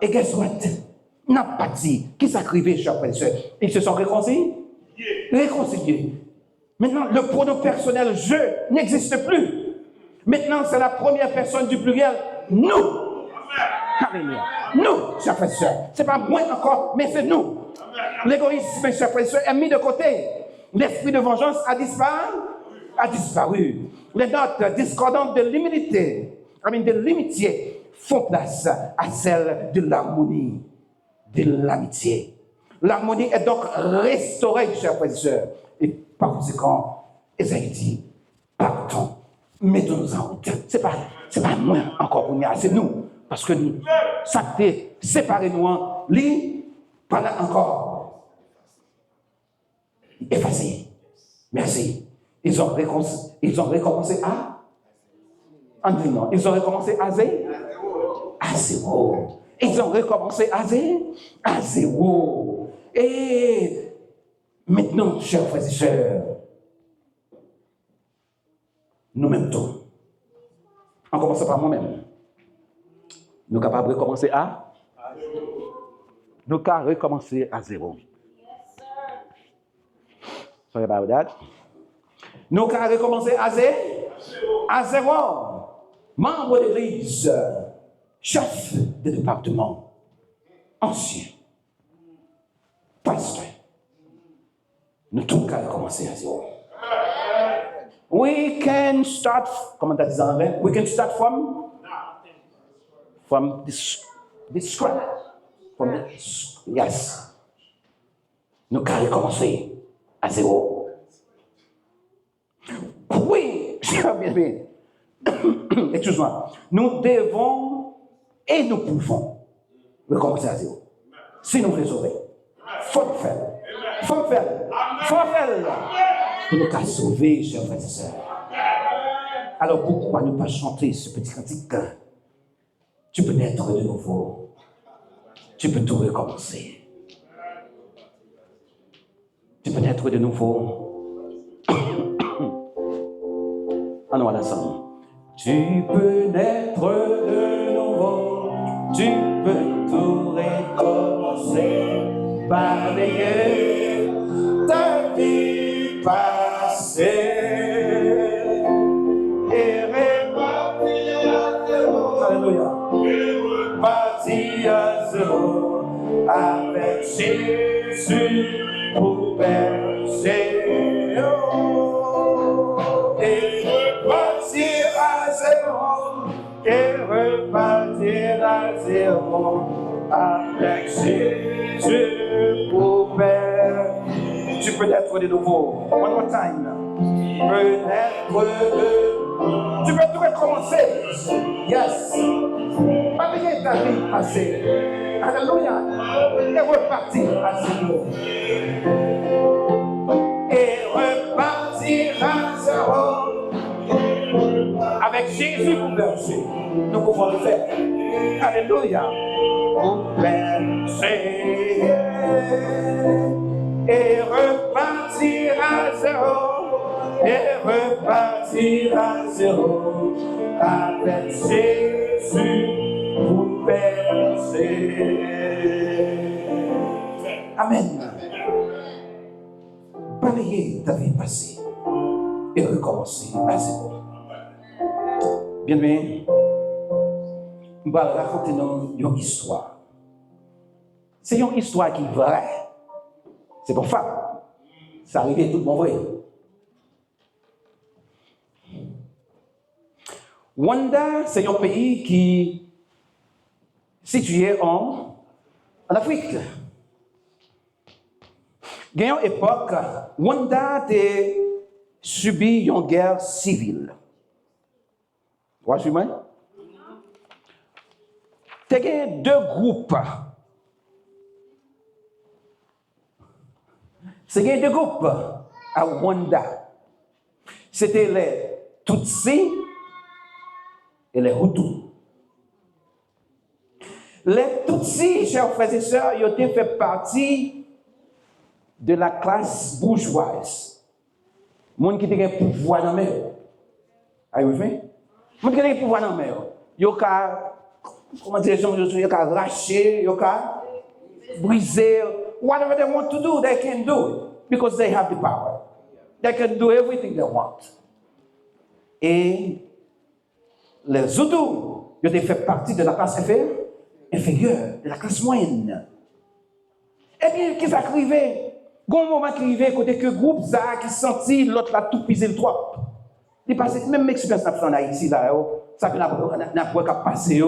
Et guess what? N'a pas dit. Qui s'acrivait, chers frères et sœurs? Ils se sont réconciliés? Réconciliés. Maintenant, le pronom personnel je n'existe plus. Maintenant, c'est la première personne du pluriel, nous. Alléluia. Nous, chers frères et sœurs. Ce n'est pas moi encore, mais c'est nous. L'égoïsme, chers frères et sœurs, est mis de côté. L'esprit de vengeance a disparu. A disparu. Les notes discordantes de l'amitié font place à celle de l'harmonie, de l'amitié. L'harmonie est donc restaurée, chers frères et sœurs. Et par conséquent, Esaïe dit, partons, mettons-nous en route. C'est pas moi encore pour nous, c'est nous. Parce que nous, ça fait séparer nous, lui, pas là encore. Effacé. Merci. Ils ont recommencé à? Non. Ils ont recommencé à zéro. À zéro. Ils ont recommencé à zéro. À zéro. Et maintenant, chers frères et sœurs, nous-mêmes tous, en commençant par moi-même, nous sommes capables de recommencer à? Nous sommes recommencer à zéro. Sorry about that. Nous avons recommencé à zéro. À zéro. Membre de l'église, chef de département, ancien, pasteur. Nous tous avons recommencé à zéro. We can start, comment tu dis en anglais? We can start from this scratch. Yes. Nous avons recommencé à zéro. Oui, bien. Excuse-moi. Nous devons et nous pouvons recommencer à zéro. Si nous voulons sauver. Faut le faire. Pour nous qu'à sauver, chers frères et sœurs. Alors pourquoi ne pas chanter ce petit cantique? Tu peux naître de nouveau. Tu peux tout recommencer. Tu peux naître de nouveau. Ah non, à la somme. Tu peux naître de nouveau. Tu peux tout recommencer. Balayer ta vie passée. Et repartir à zéro. Alléluia. Repartir à zéro. Avec Jésus pour bercer. Et repartir à zéro. Et repartir à zéro. Avec Jésus pour bercer. Tu peux naître de nouveau. One more time. Tu peux naître de. Tu peux tout recommencer. Yes. Balayer ta vie passée. Alléluia. Et repartir à zéro. Et repartir à zéro. Avec Jésus pour bercer. Nous pouvons le faire. Alléluia. Pour bercer. Et repartir à zéro. Et repartir à zéro. Avec Jésus pour bercer. Amen. Balayer ta vie passée et recommencer à zéro. Bien aimé, je vais raconter une histoire. C'est une histoire qui est vraie. C'est pour ça. Ça arrive tout le monde vrai. Rwanda, c'est un pays qui est situé en Afrique. Il y a une époque, Rwanda a subi une guerre civile. Vous suivez? Il y a deux groupes. C'est deux groupes à Rwanda. C'était les Tutsis et les Hutus. Les Tutsis, chers frères et sœurs, ils ont fait partie de la classe bourgeoise. Monde qui a pouvoir dans mer. Avez vous fait? Monde qui a pouvoir dans mer. Yo ka comment dire, yo ka racher, yo ka briser, whatever they want to do, they can do it because they have the power. They can do everything they want. Et les Zoudous, ils ont fait partie de la classe inférieure, de la classe moyenne. Et bien, qu'est-ce qui est arrivé? Il y a un moment qui est arrivé, côté que le groupe ça qui sentit l'autre là tout pisé le trop. Il passe même expérience en Haïti là, ça que n'a pas passé.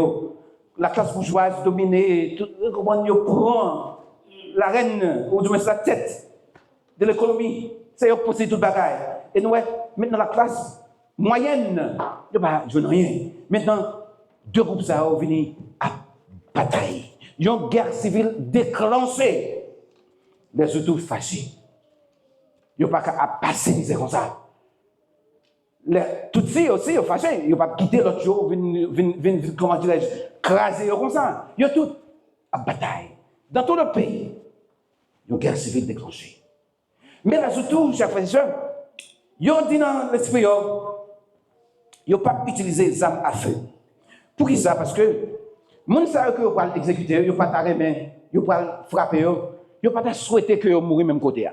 La classe bourgeoise dominée, comment on prend la reine, ou du moins la tête de l'économie, c'est eux poser toute bagaille. Et nous, maintenant la classe moyenne, je n'ai rien. Maintenant, deux groupes ça ont venu à bataille. Une guerre civile déclenchée. Les autres fâchés. Ils n'ont pas qu'à passer comme ça. Tout ça aussi, ils sont fâchés. Ils n'ont pas quitté l'autre jour, comment dirais-je, craser comme ça. Ils ont tout à bataille. Dans tout le pays, il y a une guerre civile déclenchée. Mais là, surtout, chers frères et sœurs, ils ont dit dans l'esprit, ils n'ont pas utilisé les armes à feu. Pour qui ça? Parce que les gens savent que ils vont l'exécuter, ils ne vont pas t'arrêter, ils vont frapper, ils ne vont pas souhaiter qu'ils mourent même côté.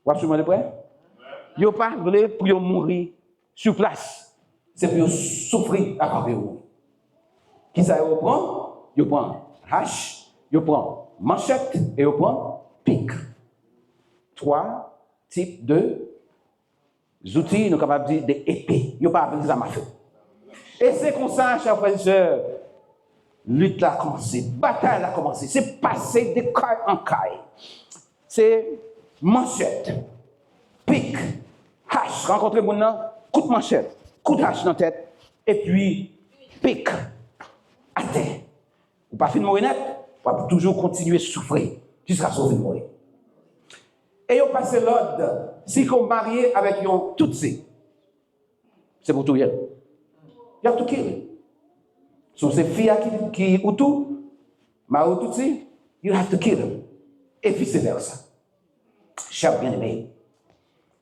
Vous avez absolument prêt? Ils n'ont pas voulu pour mourir sur place. C'est pour souffrir à part eux. Qui ça ils prennent? Ils prennent hache, ils prennent manchette et ils prennent pic. 3 types de outils, nous sommes capables de dire des épées. Ils n'ont pas appelé ça ma feu. Et c'est comme ça, chers frères et sœurs, lutte a commencé, bataille a commencé, c'est passé de caille en caille. C'est manchette, pic, hache, rencontrer mon nom, coup de manchette, coup de hache dans la tête, et puis pic, à terre. Ou pas fin de mourir net, ou pas toujours continuer à souffrir jusqu'à sauver de mourir. Et ils ont passé l'ordre, si qu'on marié avec un Tutsi, c'est pour tout hier. You have to kill him. So ces filles qui Hutu, ma Tutsi, you have to kill him. Et vice versa. Cher bien-aimé,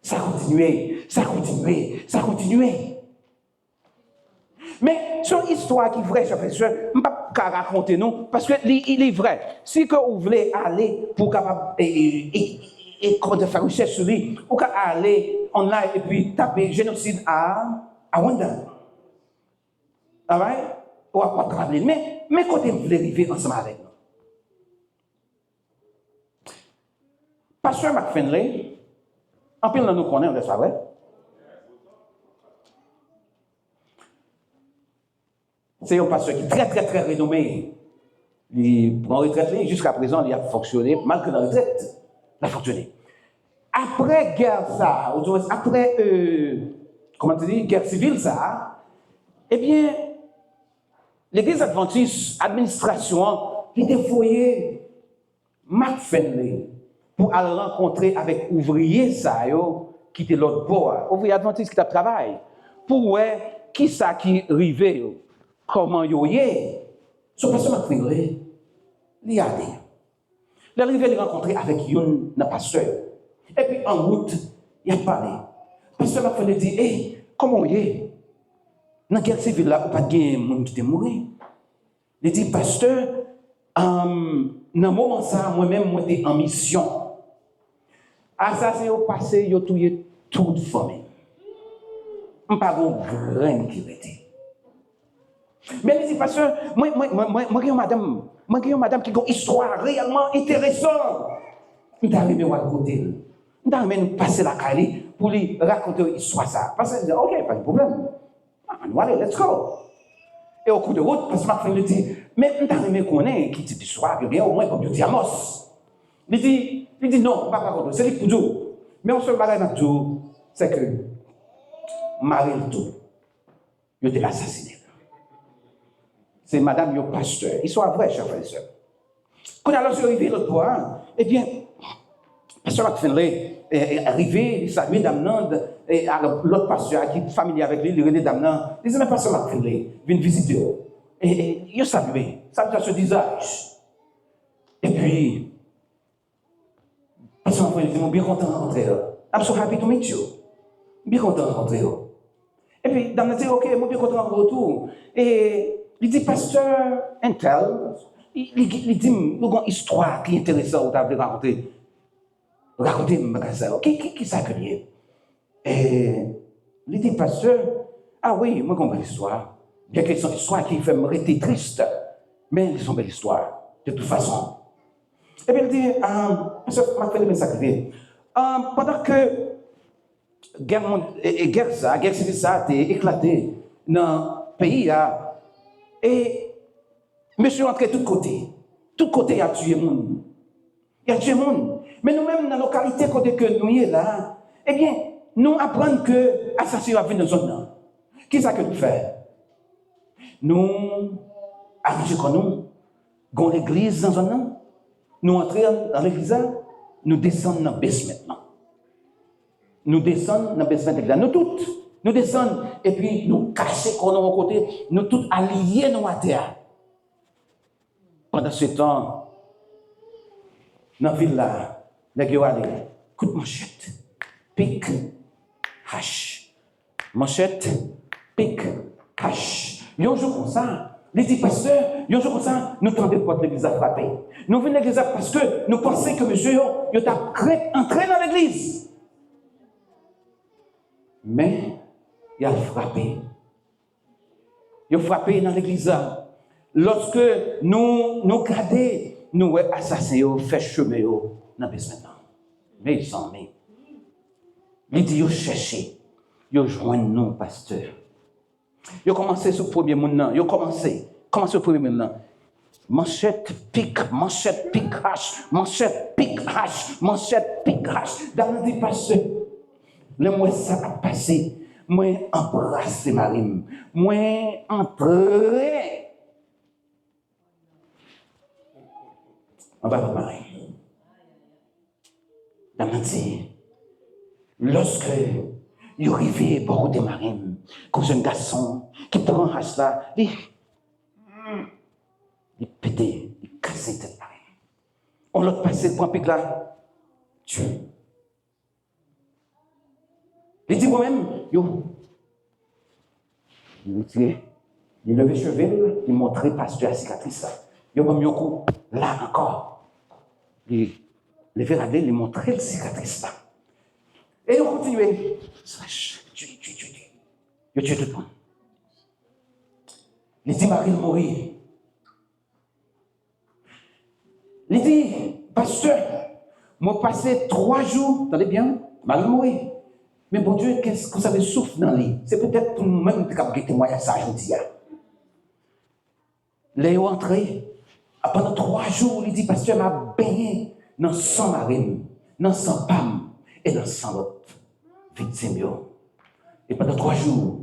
ça continuait, ça continuait, ça continuait. Mais son histoire qui est vraie, chers frères et sœurs, je ne peux pas raconter nous, parce qu'il est vrai. Si que vous voulez aller pour capable et quand faire une recherche sur lui, vous pouvez aller online et puis taper génocide à Rwanda. All right? Ou à quoi mais quand vous voulez arriver ensemble avec nous. Pasteur McFinley, en plus, nous connaissons, n'est-ce pas vrai? C'est un pasteur qui est très, très, très renommé. Il prend retraite, jusqu'à présent, il a fonctionné, malgré la retraite, il a fonctionné. Après guerre, ça, après, comment tu dis, guerre civile, ça, eh bien, l'Église adventiste, administration, qui dévoyait McFinley pour aller rencontrer avec ouvriers, ça, qui était l'autre bord, ouvrier adventiste qui travaille, pour voir qui ça qui arrivait, comment il y est. Ce pasteur McFinley, il y a des. Il est arrivé à rencontrer avec un pasteur. Et puis en route, il a parlé. Le pasteur McFinley dit, hey, comment il est? Dans la guerre civile, là, il n'y a pas de monde qui est mort. Il dit, pasteur, dans le moment ça, moi-même, moi, j'étais en mission. Assassin au passé, il a tué toute famille. Je ne sais pas grand qui était. Mais il dit, pasteur, moi, j'ai une madame qui a une histoire réellement intéressante. Je suis arrivé à côté. Je suis arrivé à passer la caille pour lui raconter l'histoire. Parce que je dis, ok, pas de problème. Allez, let's go. Et au coup de route, parce que ma femme dit, mais je suis arrivé à connaître qui dit l'histoire, bien au moins comme du Amos. Il dit non, pas contre, c'est lui pour Dieu. Mais on se barre dans tout, c'est que Marie le tout, il a été assassiné. C'est madame le pasteur. Ils sont vrais, chers frères et sœurs. Quand alors je suis arrivé l'autre fois, eh bien, pasteur McFinley est arrivé, il salue Dame Nande, et l'autre pasteur qui est familier avec lui, il rené Dame Nande, il dit, mais pasteur McFinley, vient visiter. Et il a salué, salué à ce visage. Et puis, Parce que mon frère dit, je suis bien content de rencontrer. I'm so happy to meet you. Bien content de rencontrer. Et puis, dans le dit, ok, moi bien content de rencontrer tout. Et il dit, pasteur, Intel, il dit, il y a une histoire qui est intéressante, vous avez raconté. Racontez-moi ça. Qui ça que lié? Et il dit, pasteur, ah oui, moi, je comprends l'histoire. Bien que c'est une histoire qui fait me rester triste, mais c'est une belle histoire, de toute façon. Et puis il dit, pasteur, m'a fait le message. Pendant que guerre civile ça a éclaté dans le pays, et monsieur est entré de tous côtés. Tout côté, il a tué le monde. Il a tué le monde. Mais nous-mêmes, dans la localité côté que nous sommes là, eh bien, nous apprenons que l'assassin va venir dans la zone. Qu'est-ce que nous faisons? Nous, arrangez comme nous, dans l'église dans la zone, nous entrons dans l'église, nous descendons dans le basement. Nous descendons dans le basement de l'église. Nous tous, nous descendons et puis nous cachons qu'on est à côté, nous tous alliés nous à terre. Pendant ce temps, dans la ville là, les gars allaient, coup de manchette, pic, hache. Manchette, pic, hache. Un jour comme ça, les dit pasteur, un jour comme ça, nous tendons pour l'église à frapper. Nous venons à l'église parce que nous pensons que monsieur, il est entré dans l'église. Mais, il a frappé. Il a frappé dans l'église. Lorsque nous regardons, nous assassins, fait chemin dans le basement. Mais ils sont mis. Il dit, ils cherchent, ils joignent nous, pasteur. Ils ont commencé sur le premier monde. Ils ont commencé au premier monde. Manchette, pic, hache, manchette, pic, hache, manchette, pic, hache. Dans le dit, pasteur, le mois ça a passé, moi embrassé Marim, moi entré. On va voir Marie. Dans le dit, lorsque il arrivait beaucoup de marines, comme un garçon qui prend un hache là, il pétait, il cassait cette marine. On l'a passé, il prend un pic là, tue. Il dit moi-même, il levait le cheveux, il montrait pasteur la cicatrice là. Il a mis un coup, là encore. Il levait la il montrait la cicatrice là. Et il continuait. Tu. Il tue tout le monde. Il dit, Marie mourir. Il dit, pasteur, moi passé 3 jours, attendez bien, Marie mourir. Mais bon Dieu, qu'est-ce que ça veut souffle dans lui? C'est peut-être pour nous-mêmes qui avons témoigné ça aujourd'hui. Léo entré, pendant 3 jours, il dit, pasteur m'a baigné dans 100 marines, dans 100 pam et dans 100 autres victimes. Et pendant 3 jours,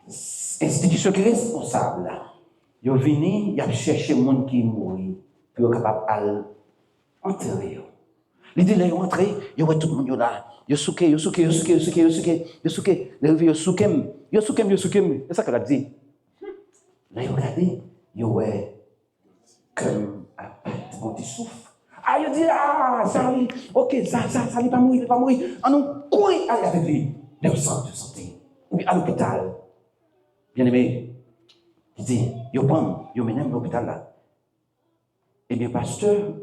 l'institution qui est responsable, ils sont venus, ils ont cherché les gens qui sont pour être capables d'enterrer. Il dit, là, ils sont entrés, ils ont tout le monde là. Ils sont souqués. C'est ça qu'elle a dit. Là, ils ont regardé, ils ont comme un petit souffle. Ah, il dit, ça lui, ok, ça, il va mourir, Ah non, courir avec lui, dans le centre de santé, ou à l'hôpital. Bien aimé, il dit, il prend, il mène à l'hôpital là. Eh bien, pasteur,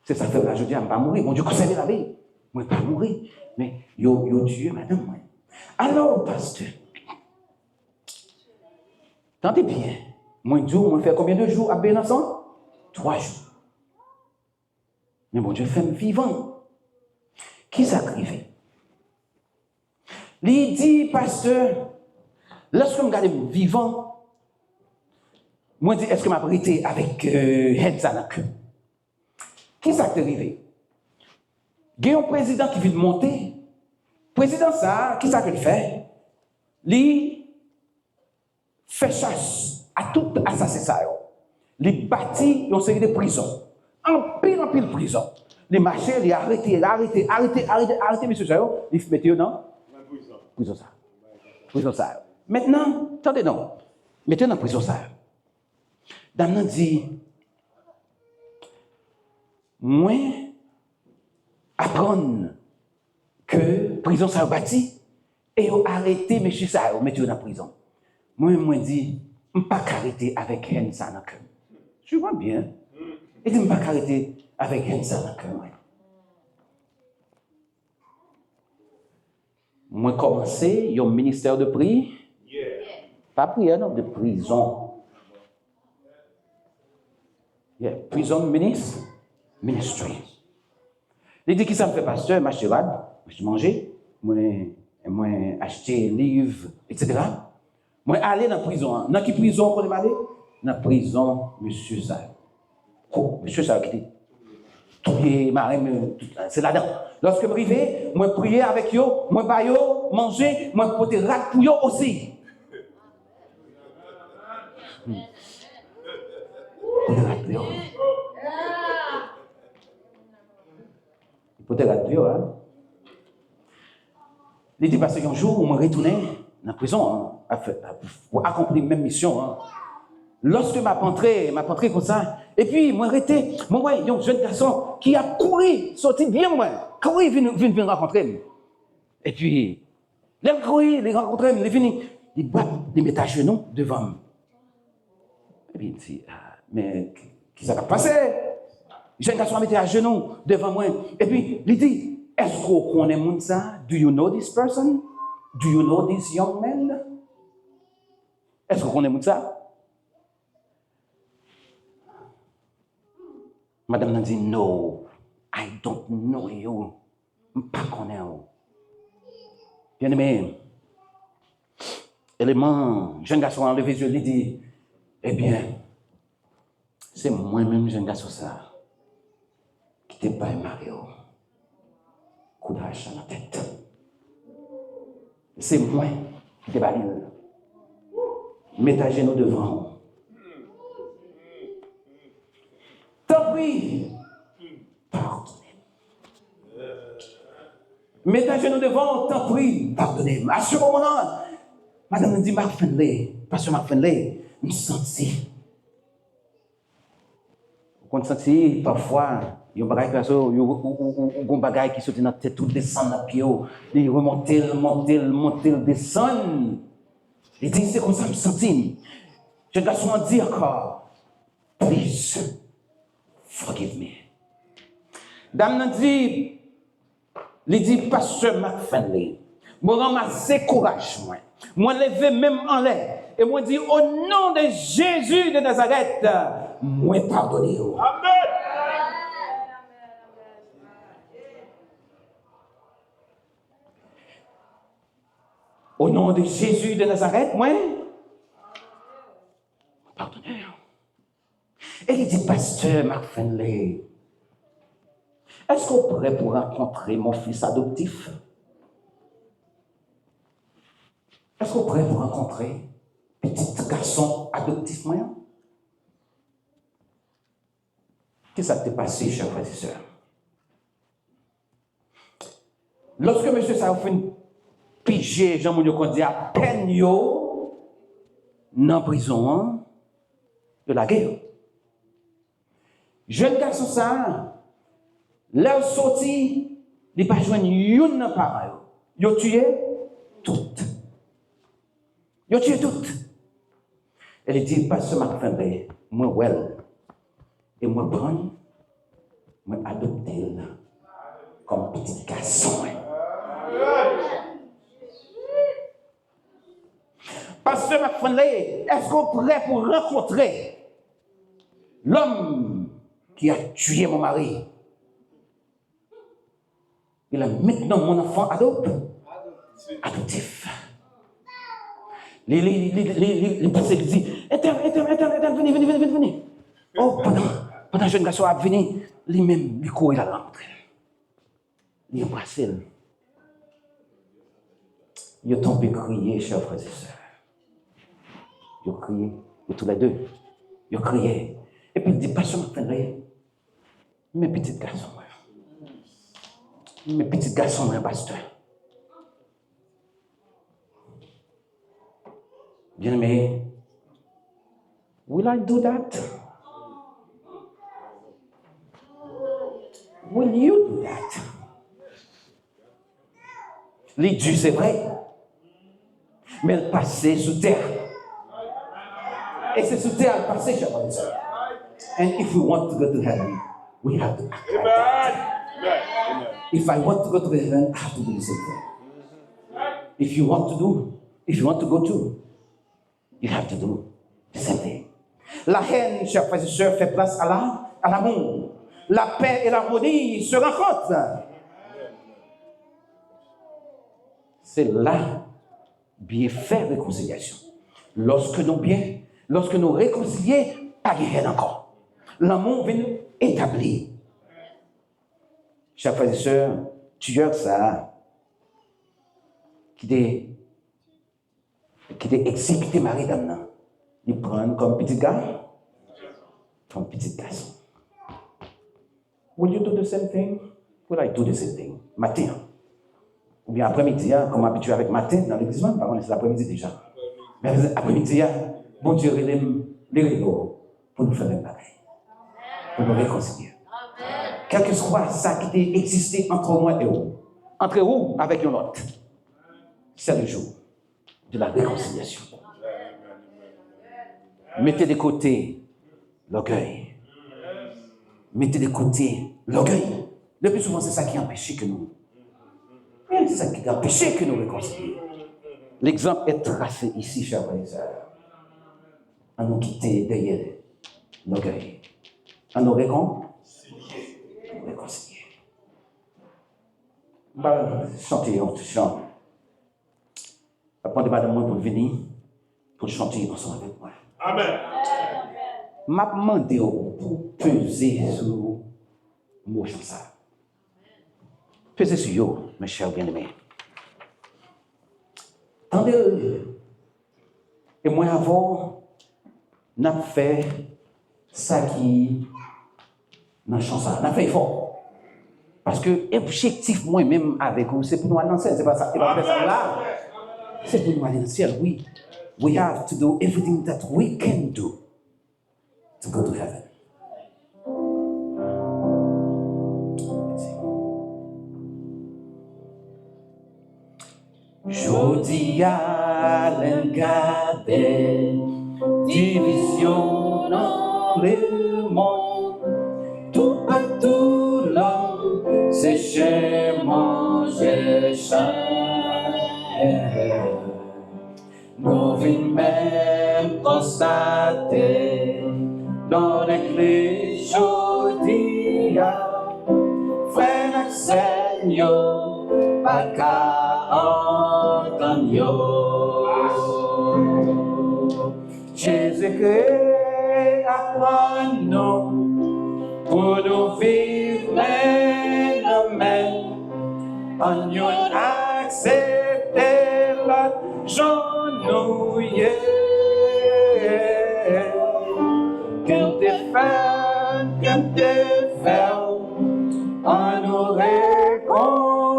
c'est ça fait là, je dis, je ne vais pas mourir. Mon Dieu, conservez la vie. Moi, je ne vais pas mourir. Mais, il Dieu, madame, moi. Alors, pasteur, tendez bien. Moi, Dieu, moi, fait combien de jours à Bénasson? 3 jours. Mais mon Dieu, fait vivant. Qui s'est Il dit, pasteur, lorsque je me regarde vivant, moi, je dis, est-ce que je m'ai arrêté avec Hedzanak? Qui s'est arrivé? Il y a un président qui vient de monter. Le président, ça, qui s'est fait? Il fait chasse à tout assassin. Il bâtit une série de prisons. En pile prison. Les marchés, ils arrêté, monsieur Sayo, ils mettent dans prison ça. Maintenant, attendez non, mettez dans prison ça. Damnan dit, moi, apprendre que prison ça a bâti et ils ont arrêté M. ça, ils mettent dans la prison. Moi, je dis, je ne peux pas arrêter avec haine ça dans le cœur. Je vois bien. Et je ne peux pas arrêter avec haine ça dans le cœur. Moi, commencé, un ministère de prix. Pas prière, non, de prison. Prison ministry. Il dit qui ça me fait pasteur, m'acheter je manger, moi acheter livres, etc. Moi aller dans la prison. Dans quelle prison qu'on est allé? Dans la prison, monsieur ça. Oh, monsieur ça qui dit. C'est là-dedans. Lorsque je arrive, moi prier avec eux, moi pas yo, manger, moi porter rat pour eux aussi. Porter rat pour eux. Porter rat pour eux, hein. Il dit parce qu'un jour, on me retournait dans la prison, hein, pour accomplir la même mission. Hein. Lorsque m'a rentré comme ça, et puis moi arrêté, moi ouais, il y a un jeune garçon qui a couru, sorti bien moi, couru vient rencontrer. Et puis, il a couru, il rencontré, il est venu, il met à genoux devant moi. Et puis il dit, mais qu'est-ce qui s'est passé? Le jeune garçon a mis à genoux devant moi, et puis il dit, est-ce qu'on connaît ça? Do you know this person? Do you know this young man? Est-ce qu'on connaît ça? Madame a dit, no, I don't know you. Je ne connais pas. Bien aimé, élément, jeune garçon a levé les yeux, il dit, eh bien, c'est moi-même, jeune garçon, ça, qui t'ai pas marié. Coup d'argent dans la tête. C'est moi qui t'ai pas marié. Mettez à genoux devant. Tant pis, pardonnez. Mettez à genoux devant, tant pis, pardonnez. À ce moment-là, madame me dit, Marc Finlay, pasteur Marc Finlay, je me sentis. Vous me sentez parfois, il y a un bagage qui saute dans la tête, tout descend dans le pied, il remonte, descend. Il dit, c'est comme ça que je me sentis. Je dois souvent dire encore, please. Forgive me. Dame dit, il dit, pasteur McFinley, moi ramasser courage, moi lever même en l'air, et moi dit, au nom de Jésus de Nazareth, moi pardonnez. Amen. Au nom de Jésus de Nazareth, moi pardonnez. Et il dit, pasteur Marc Finlay, est-ce qu'on pourrait pour rencontrer mon fils adoptif? Est-ce qu'on pourrait pour rencontrer petit garçon adoptif moyen? Qu'est-ce qui s'est passé, chers frères et sœurs? Lorsque monsieur ça a fait une pigé, Jean-Mounio dit à peine yo, dans la prison, de la guerre. Jeune garçon ça, là sorti, il pas joindre une parole. Il a tué toutes. Il a tué toutes. Elle dit, pasteur Marc Finlay, moi well, et moi prendre, moi adopter comme petit garçon. Pasteur Marc Finlay, est-ce qu'on pourrait pour rencontrer l'homme qui a tué mon mari? Il a maintenant mon enfant adoptif. Il passe, il dit, venez. Oh, pendant que jeune garçon a venu, lui-même, il court, il a rentré. Il a embrassé. Il a tombé crié, chers frères et sœurs. Il a crié, tous les deux. Il a crié. Et puis il dit, pas seulement mes petits garçons, pasteur. Bien-aimé, will I do that? Will you do that? Les Dieu, c'est vrai. Mais elle passait sous terre. Et c'est sous terre elle passait, chers frères et sœurs. And if we want to go to heaven, we have to act like that. Amen. If I want to go to heaven, I have to do the same thing. If you want to go to, you have to do the same thing. La haine, chers frères et sœurs, fait place à l'amour. La paix et l'harmonie se rencontrent. C'est là bien faire réconciliation. Lorsque nous réconcilions, pas de haine encore. L'amour vient établir. Chers frères et sœurs, tueur ça, qui est exécuté Marie d'Amna. Ils prennent comme petit gars, comme petit garçon. Will you do the same thing? Will I do the same thing? Matin. Ou bien après-midi, comme habitué avec matin dans l'église, par contre, c'est l'après-midi déjà. Mais après-midi, bon Dieu, les rideaux pour nous faire le pareil. Pour nous réconcilier. Quel que soit ça qui a existé entre moi et vous, entre vous avec un autre, c'est le jour de la réconciliation. Mettez de côté l'orgueil. Mettez de côté l'orgueil. Le plus souvent, c'est ça qui empêche que nous. C'est ça qui empêche que nous réconcilions. L'exemple est tracé ici, chers frères et sœurs. À nous quitter derrière l'orgueil. À nous réconcilier. Chanter un petit chant. Après, madame, pour venir, pour chanter ensemble avec moi. Amen. M'a demandé pour peser sur le mot ça. Peser sur vous, mes chers bien-aimés. Attendez, et moi avant, n'a fait ça qui n'a changé, n'a fait fort. Parce que l'objectif moi-même avec vous, c'est pour nous aller dans le ciel, c'est pas ça. C'est pour nous aller dans le ciel, oui. We have to do everything that we can do to go to heaven. Jodi a l'engabé, division dans le monde, tout partout l'homme, c'est chez manger chair. Nous venons même constater dans l'église jodi a, frère et seigneur, pas qu'à Jésus-Christ apprend-nous pour nous vivre maintenant. En nous accepter la genouille. Qu'elle te fait, en nous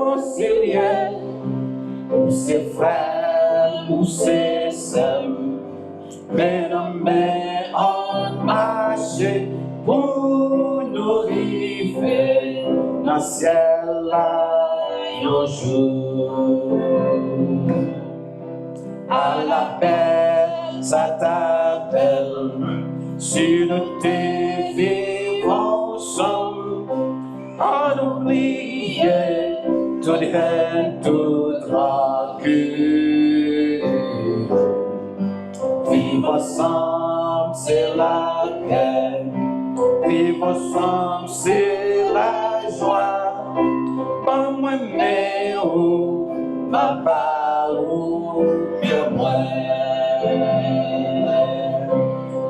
réconcilier. Ou ses frères, ou ses sœurs, mais non, mais on marche pour nous arriver dans le ciel un jour. À la paix, ça t'appelle, si nous te vivons ensemble, en oublier tout les haines, tout rancune. Vivre ensemble, c'est la paix. Vivre ensemble, c'est la joie. Pas moi, mais où, ma part, où, que moi.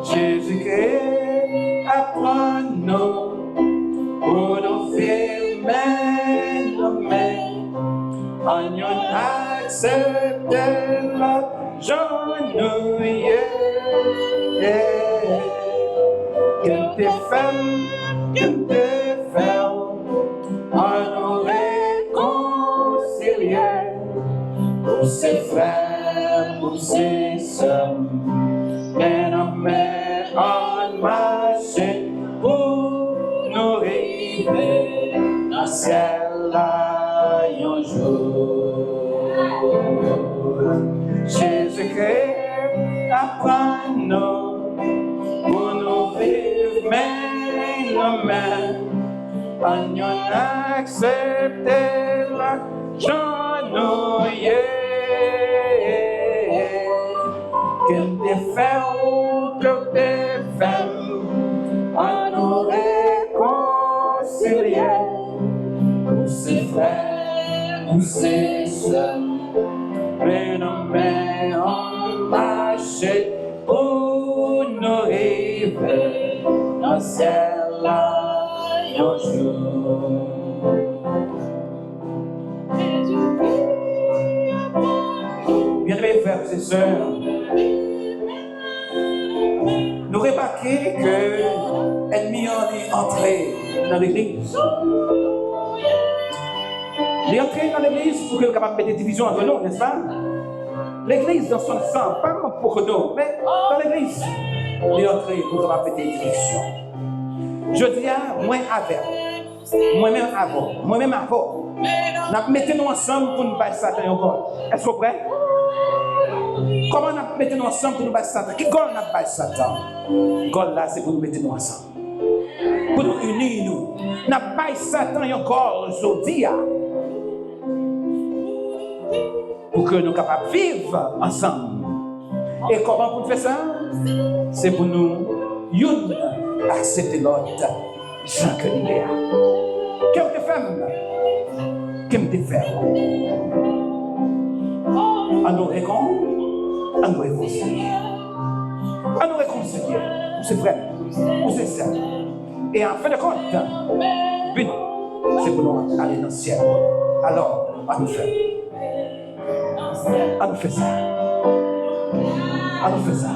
Jésus-Christ, apprends-nous pour nous vivre maintenant. En nous accepter la genouille. Que tes femmes, en nous réconcilier. Pour ses frères, pour ses sœurs, mais en marche pour nous arriver dans le ciel un jour. nous, pour nous vivre main dans main. On y accepter la genouille. Qu'elle te fait ou que te fait, on nous réconcilier. Pour ses frères, pour ses sœurs, mais non, mais on marche pour nous arriver dans le ciel un jour. Bien-aimés frères et sœurs, nous remarquons que l'ennemi est entré dans l'église. Il est entré dans l'église pour qu'il soit capable de mettre des divisions entre nous, n'est-ce pas? L'église dans son sang, pas pour nous, mais dans l'église. Il est entré pour qu'il soit capable de mettre des divisions. Je dis à moi avec, moi-même avant. Nous mettons ensemble pour nous battre Satan encore. Est-ce que vous êtes prêts? Comment nous mettons ensemble pour nous battre Satan? Qui gol nous battre Satan? Gol là, c'est pour nous mettre ensemble. Pour nous unir nous. Nous battre Satan encore aujourd'hui. Pour que nous soyons capables de vivre ensemble. Et comment pour faire ça? C'est pour nous accepter l'autre. Jean que nous est. Quelle femme? Quelle femme? À nous réconcilier. À nous réconcilier. C'est vrai. C'est ça. Et en fin de compte, but, c'est pour nous aller dans le ciel. Alors, à nous faire. À nous faire ça. À nous faire ça.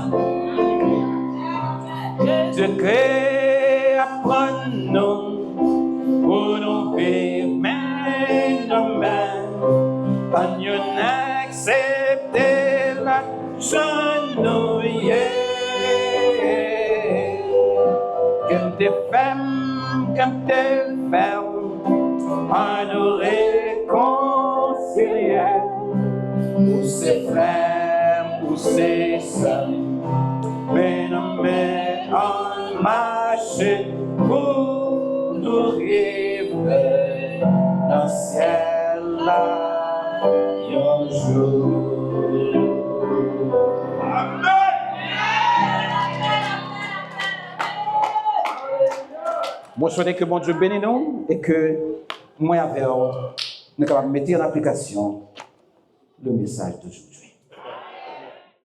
Dieu crée apprends-nous pour nous vivre main dans main. Pas nous accepter la genouille. Comme des femmes, comme des femmes, à nous réconcilier. Pour ses frères, pour ses sœurs, mais non, mais on marche pour nous arriver dans le ciel là, un jour. Amen. Moi, je souhaite que mon Dieu bénisse nous et que moi, avec nous, nous sommes capables de mettre en application le message d'aujourd'hui.